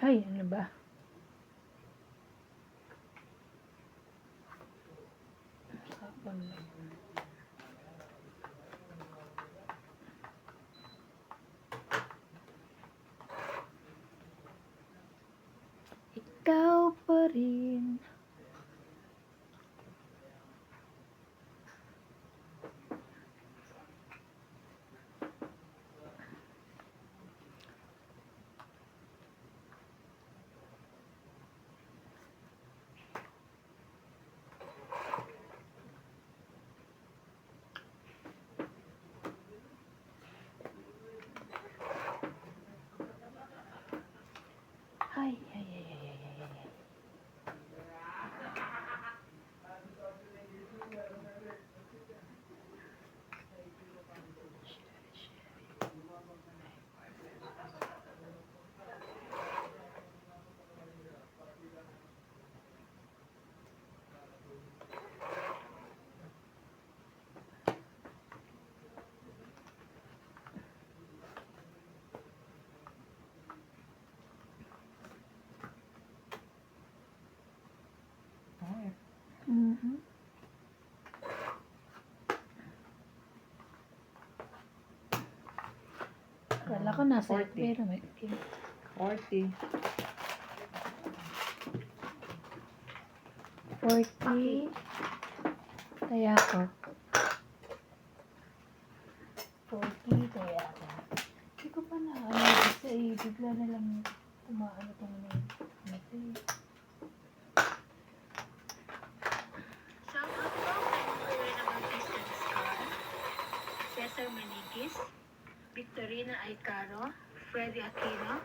Ay, ano ba? Sapon lang. Ikaw pa rin. Ay, ay, ay, ay, ay, ay, ay. Ay, Mhm. Kala ko nasa 40. pero may 40. 40. Kaya ako. 40 kaya ako. Hindi ko pa na ano kasi bigla na lang kumaano tong ano. Ito eh. Shout out po kay Lorena Bautista Discar, Cesar Manigis, Victorina Aicaro, Freddy Aquino,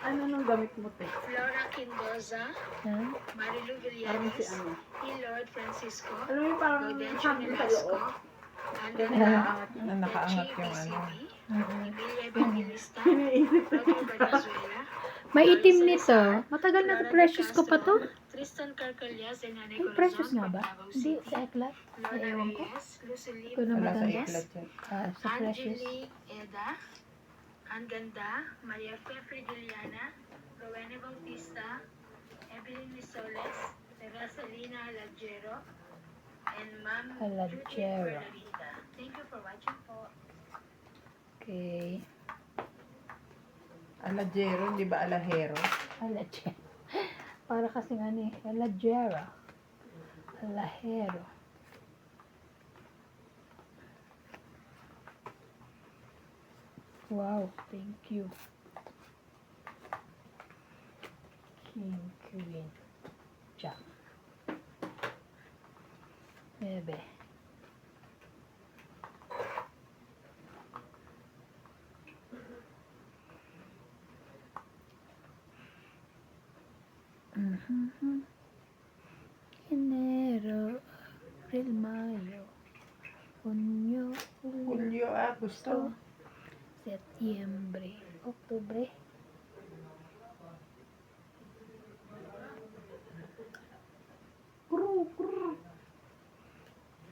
Ano nung gamit mo, te? Flora Quindoza, Ha? Marilu Parang si Villanes, ano. Lord Francisco, Alam mo yung parang Gaudencio hangin sa Velasco, loob. Andrea Nakaangat. Na nakaangat yung ano. BCB, Mhm. Emilia Evangelista, Iniisip ko. Roger Valenzuela, May itim nito. Matagal na to. Precious ko pa to. Tristan Carcalias, and Nanay Ay, Corazon precious nga from ba? Davao Hindi, City, sa eklat. Lorna Ewan ko. Reyes, Luceline Ko na Wala sa matanda. iklat yan. Sa precious. Angelique Eda, Anganda, Maria Fe Frigiliana, Rowena Bautista, Evelyn Misoles, Teresa Lina Alagero, and Ma'am Judith Alagero. Bernarita. Thank you for watching po. Okay. Alajero, di ba alahero? Alagero. Para kasing ano eh. Alagero. Alahero. Wow, thank you. King, Queen, Jack. Bebe. Mhm. Enero, Abril, Mayo, Junio, Julio, Julio, Agosto. Setyembre, Oktubre.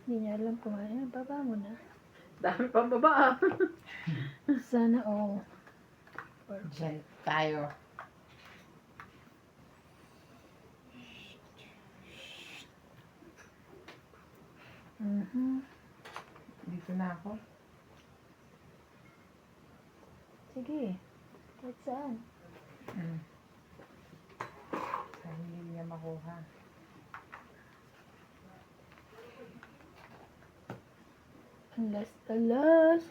Hindi niya alam kung ano. Baba mo na. Dami pang baba. Sana all. Diyan tayo. Mhm. Dito na ako. Sige. Kahit saan. Mm. Sa hindi niya makuha. Alas.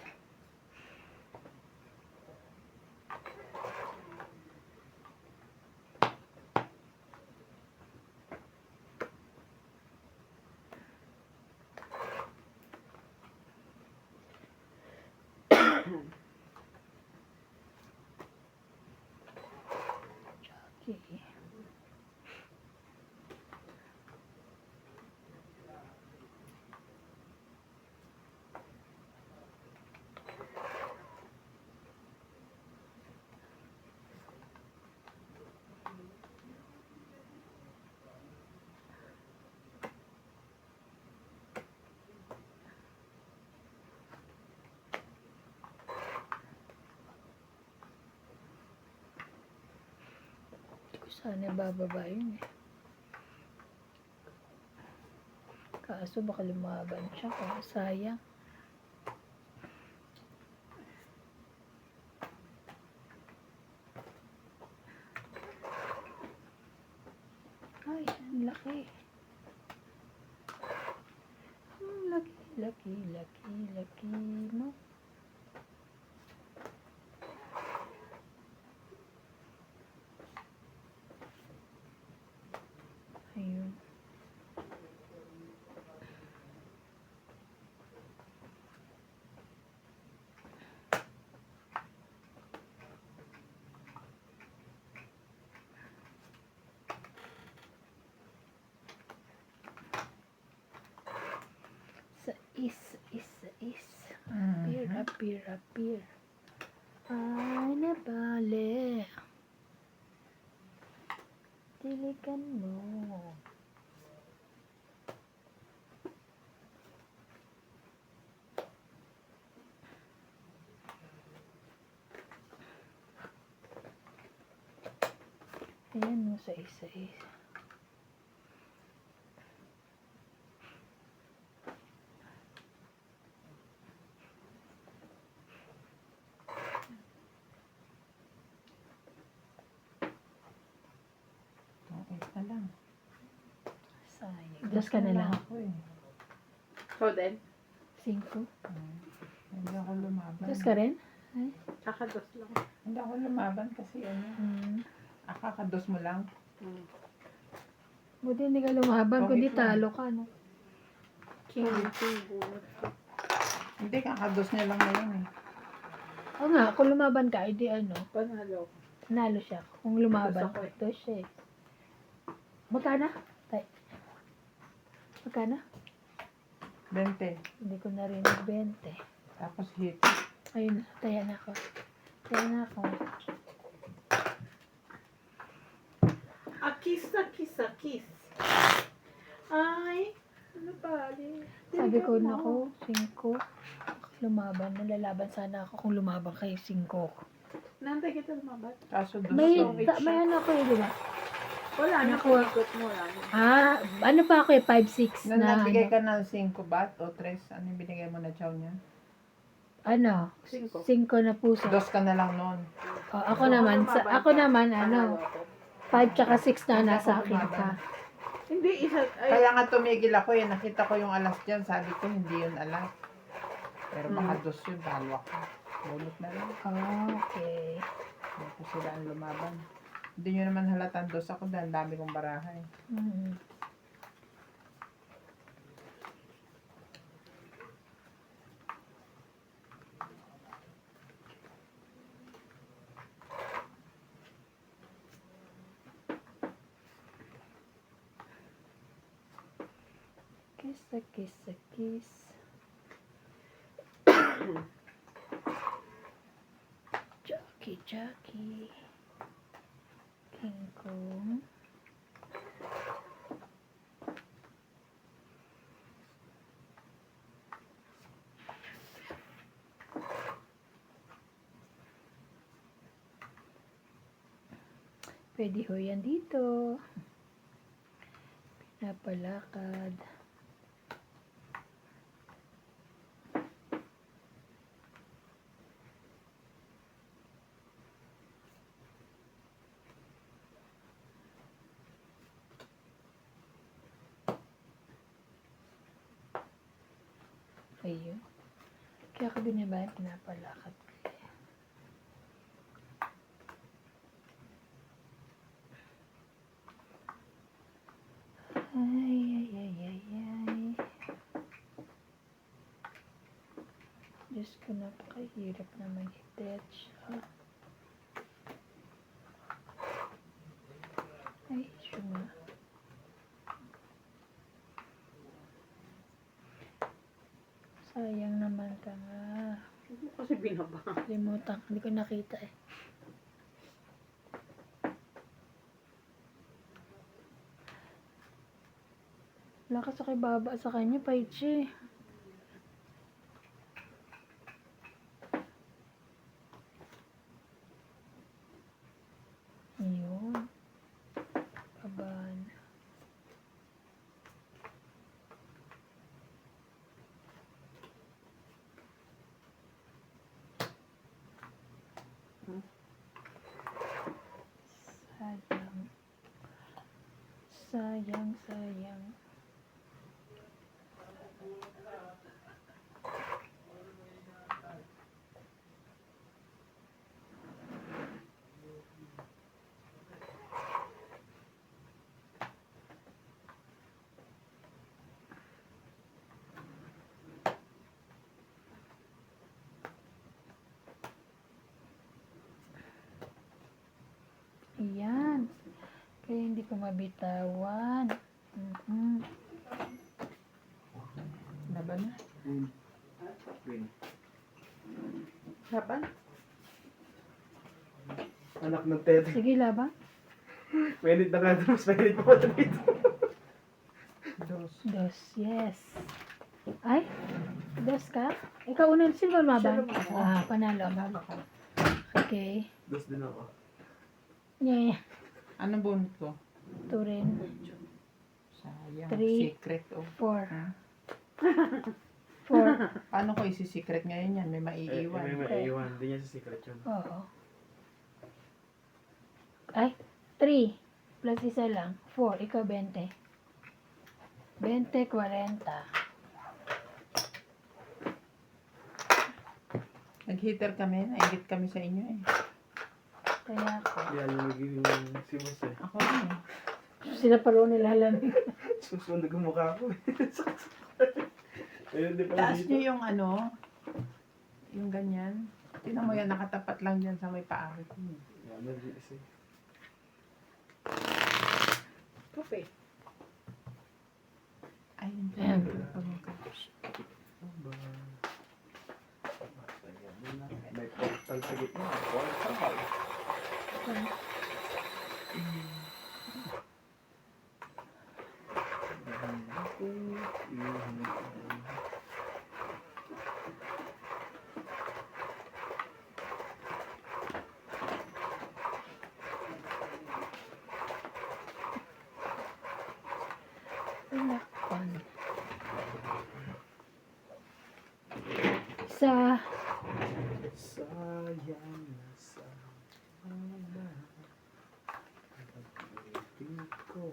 Sana bababa yun eh. Kaso baka lumaban siya. Sayang. Ay, ang laki. Ang laki mo. Ayun. Is. Appear. Ay, nabali. Tilikan mo. Ayan mo sa isa. Okay na lang. Sayang. Dos ka na lang. Ako eh. So then, 5. Hindi ako lumaban. Dos ka rin? kakados lang. Hindi ako lumaban kasi akakados mo lang. Buti hindi ka lumaban, Okay kundi lang. talo ka, no? King bunot. Hindi, kakados niya lang ngayon eh. Oo nga, kung lumaban ka, edi Panalo. nalo siya. Kung lumaban Dos ako ka, eh. dos siya eh. Magkana? Magkana? 20. Hindi ko narinig 20. Tapos hit. Ayun, taya na ako. A kiss. Ay, ano ba? Sabi ko na ako, 5. Lumaban, nalalaban sana ako kung lumaban kayo 5. Nantay kita lumabat. Kaso dos May, lang. may ano ako eh, di ba? Wala, Naku. nakikot mo lang. Ano pa ako eh, 5-6 Na na nabigay ano. ka ng 5 bat o 3, ano yung binigay mo na chow niya? Ano? 5. 5 na puso. Dos ka na lang noon. Oh, ako naman, Panalo ako. 5 tsaka 6 na Hindi nasa ako akin lumaban. pa. Hindi, isa. Ay, Kaya nga tumigil ako eh. Nakita ko yung alas dyan. Sabi ko hindi yun alas. Pero baka dos yun. Talo ako. Bulot na lang. Okay. Hindi ko sila ang lumaban. Hindi nyo naman halatang dos ako dahil dami kong barahay. Mm. Kiss. Jockey. King Kong. Pwede ho yan dito. Pinapalakad. Ayun. Kaya ka binabayan, pinapalakad ko. Ay. Diyos ko, napakahirap naman i-detach. Ay, suma. Sayang naman ka nga. kasi binaba. Limutan, hindi ko nakita eh. Lakas ako baba sa kanya, Paichi. Ayun. Sayang, sayang. Ayan. Kaya hindi ko mabitawan. Mhm. Laban na. Win. Laban? Anak ng tete. Sige, laban. Pwede na nga, mas pwede pa ba dito? Dos. Dos, yes. Ay, dos ka? Ikaw unang, sino lumaban? Siya lumaban. Ah, panalo. Panalo ko. Okay. Dos din ako. Yeah, Anong bunot ko? two rin. Sayang. Three. Secret, oh. Four. Ha? Four. Paano ko isi-secret ngayon yan? May maiiwan. May maiiwan. Hindi niya sa secret yun. Oo. Ay, 3. Plus isa lang. 4. Ikaw 20. 20, 40. Nag-heater kami. Naingit kami sa inyo eh. Kaya ako. Yan yung naging si Boss eh. Ako rin eh. Sila pa rin nilalamig. Susunod ang mukha ko eh. Ayun, di pa Taas dito. nyo yung ano, yung ganyan. Tingnan mo yan, nakatapat lang dyan sa may paa. Yan, nag-iis eh. Kape. Ay, hindi. Ayan. May portal sa gitna. Portal. Lakpan. Isa. Sayang na sana. Pag-ibig ko.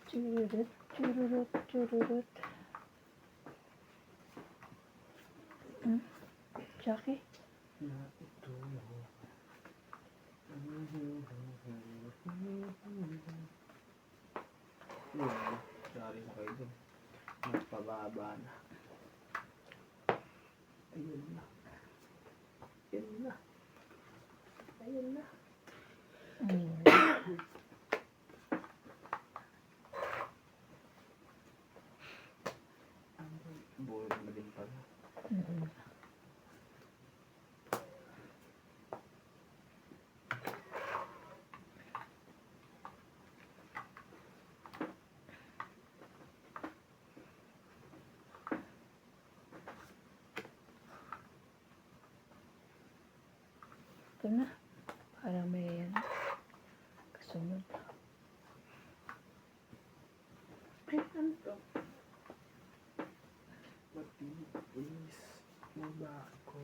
Chururut, chururut, chururut. Jackie? Na ito. Yun, sorry na kayo dun. Nagpababa na. Ayun na. Ayun na. Ayun na. Buhay na din pala. Ito na. Para may kasunod. Ay, ano to? Matiis mo ba ako,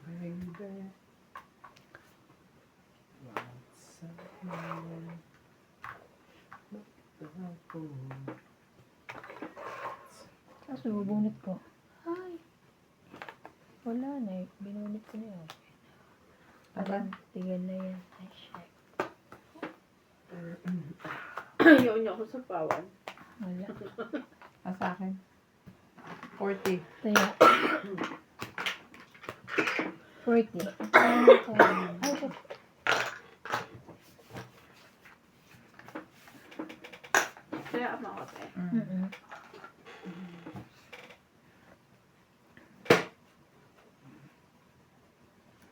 baby? What's up, man? Magtapo. Tapos bubunot ko. Ay. Wala na eh. Binunot ko na yun. Parang tigil na yan. Ay, shit. Ayaw niya ako sa pawan. Wala. Sa akin. 40. Kaya. 40. Ay, shit. Kaya ako kape. Mm-mm.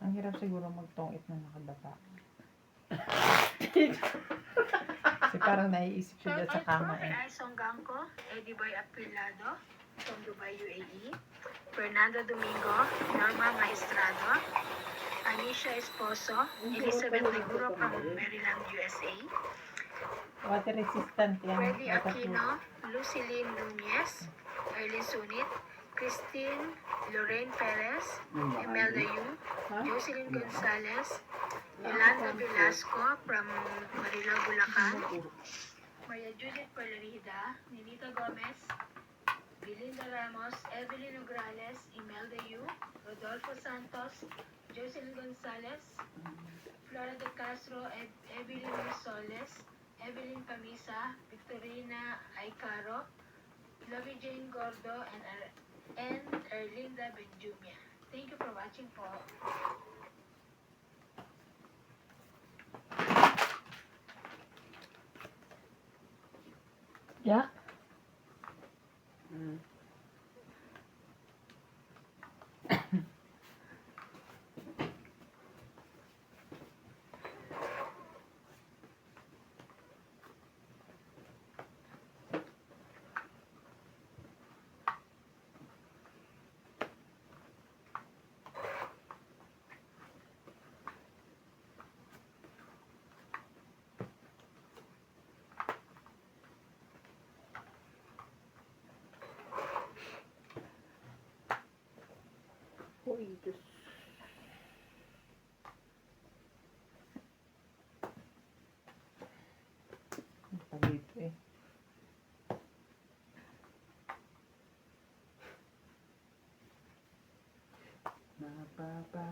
Ang hirap siguro magtongit na nakadapa. Kasi parang naiisip siya dyan sa kama eh. Ay Songgangko, Eddie Boy Apilado, from Dubai, UAE. Fernando Domingo, Norma Maestrado, Anisha Esposo, Elizabeth Liguro from Maryland, USA. Water resistant yan. Freddy Waterproof. Aquino, Lucy Lynn Nunez, Erlin Sunit, Christine Lorraine Perez, Imelda Yu, Jocelyn Gonzalez, Yolanda Velasco from Marilao, Bulacan, Maria Judith Palarida, Ninita Gomez, Belinda Ramos, Evelyn Nograles, Imelda Yu, Rodolfo Santos, Jocelyn Gonzalez, Flora de Castro, Evelyn Risoles, Evelyn Camisa, Victorina Aicaro, Lovey Jane Gordo, and Erlinda Benjumia. Thank you for watching po. Yeah. Uy, Diyos. Dito eh.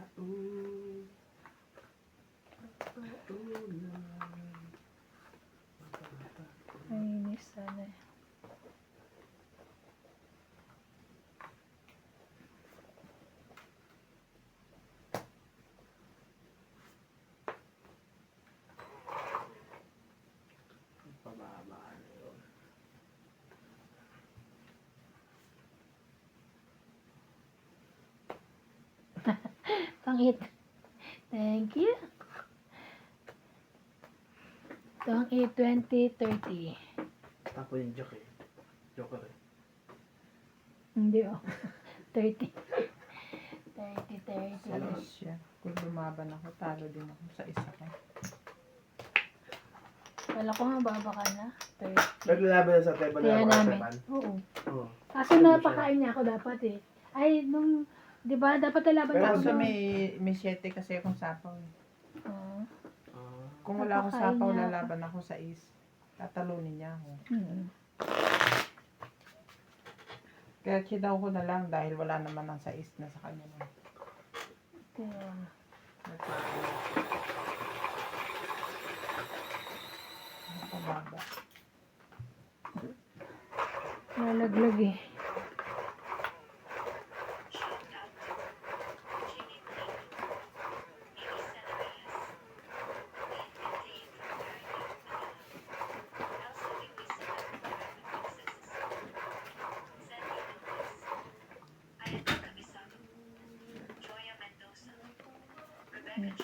Napapaulan. Nainis sana eh. Pababa na yun. Pangit. Thank you. Ito ang 82030. Tapo yung joke eh. Joker eh. Hindi oh. 30. 30. Salos siya. Kung lumaban ako, talo din ako sa isa ko. Wala ko mababa ka na. 30. Naglalaban na sa table Kaya na namin. mga Oo. Oo. Kaso napakain niya ako dapat eh. Ay, nung, di ba, dapat nalaban Pero ako sa nung- may 7 kasi akong sapaw eh. Ah, Kung wala akong Napakain sapaw, niya ako. lalaban ako sa is. Tatalunin niya ako. Kaya chidaw ko na lang dahil wala naman ang sais na sa kanya. Kaya, Napababa. nalaglag eh. Joya Mendoza,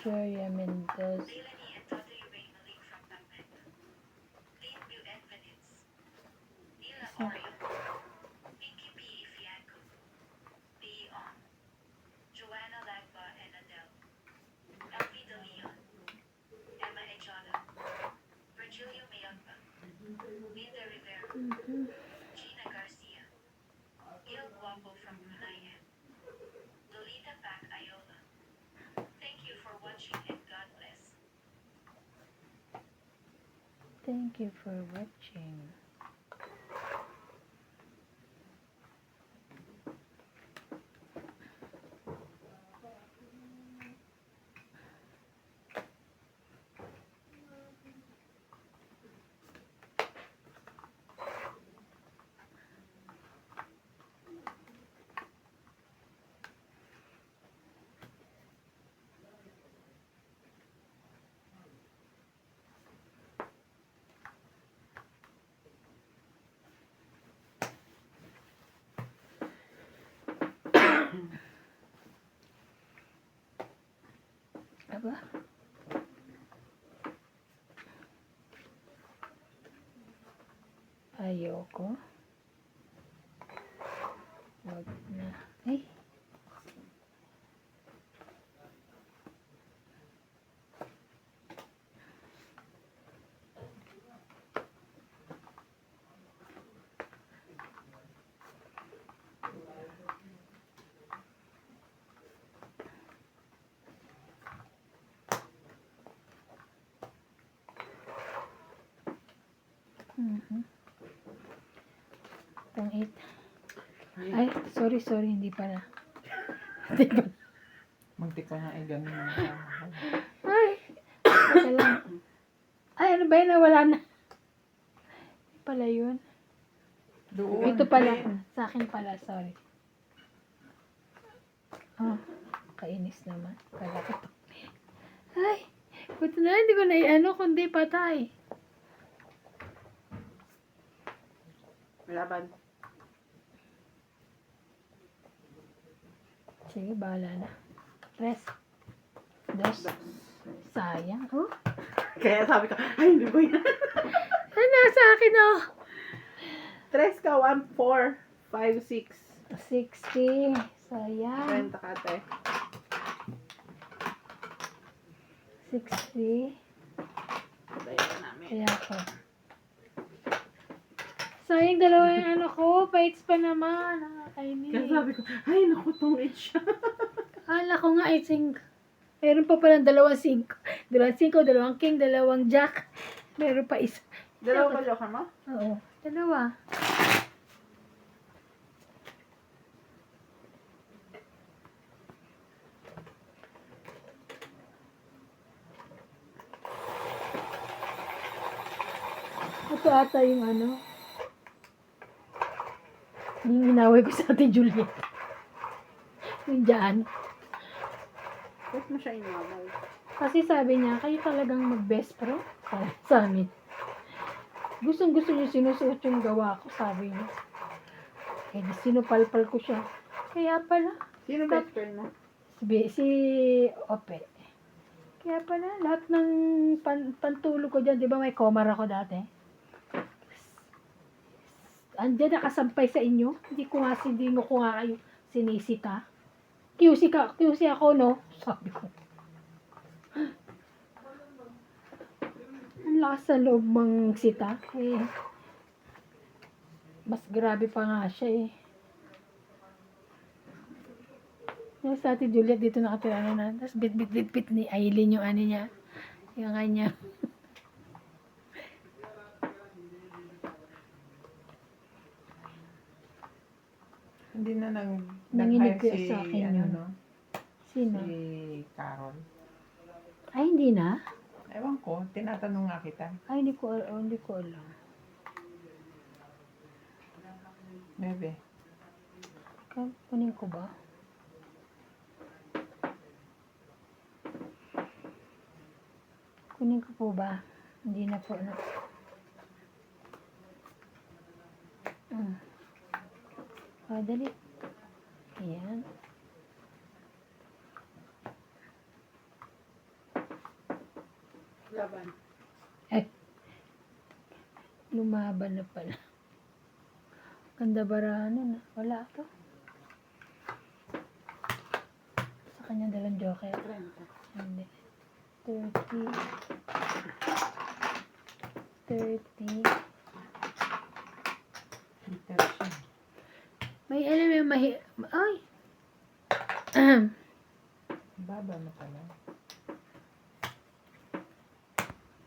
Joya Mendoza. Leilani and Tatoy Ray Malik from Pampanga, Lynn Bu Edvenitz, Nila Orion, Pinky P. Ifianco, Lee On, Joanna Lagba and Adele, Elvie De Leon, Emma Ejada, Virgilio Mayagba, Linda Rivera, Gina Garcia, Il Guapo from Brunei, Lolita Pac Ayola. Thank you for watching and God bless. Thank you for watching. Aba? Ayoko. Wag na. Ay. Pang 8. Ay, sorry, hindi pala. Hindi pala. Munti ko na ganun yung kasama ko. Ay, teka lang. Ay, ano ba yun? Nawala na. Hindi pala yun. Doon. Ito pala. Sa akin pala, sorry. Oh, kainis naman. Kala ko to. Ay, buti na, hindi ko na ano, kundi patay. Laban. Sige, bahala na. 3. 2. Sayang. Oh, Kaya sabi ko, ay, hindi ko yan. ay, nasa akin oh. 3 ka, 1, 4, 5, 6. 60. Sayang. 30 ka, te. 60. Patay ka namin. Kaya ako. Sayang, dalawa yung ano ko. Bites pa naman. Nakakainis. Kaya sabi ko, ay, naku, tong itch siya. Kala ko nga, I think. Meron pa palang 2 5. 2 5, 2 king, 2 jack. Meron pa isa. Dalawa ba joker mo? Oo. 2. Ito ata yung ano. Yung inaway ko sa atin, Juliet. Yung dyan. Ba't mo siya inamay? Kasi sabi niya, kayo talagang mag-best pro sa amin. Gustong-gusto niyo sinusuot yung gawa ko, sabi niya. Eh, di sinupalpal ko siya. Kaya pala, Sino best friend mo? si Ope. Kaya pala, lahat ng pantulog ko dyan, di ba may komar ako dati? Andiyan nakasampay sa inyo. Hindi ko nga kayo sinisita. QC ako, no? Sabi ko. Ang lakas sa loob mang sita. Eh, mas grabe pa nga siya eh. Yung sa atin Juliet dito nakatira na. Tapos bit ni Aileen yung ano niya. Yung kanya. Hindi na Nanginig nag-hire ko sa akin ano, yun. no? Sino? Si Carol. Ay, hindi na? Ewan ko, tinatanong nga kita. Ay, hindi ko alam. Bebe. Kunin ko ba? Kunin ko po ba? Hindi na po na. Dali. Ayan. Laban. Lumaban na pala. Ganda barahan na. Wala to. Sa kanya dalang joker. 30. Hindi. 30. 30. Peter siya. May alam yung ay! Baba na pala.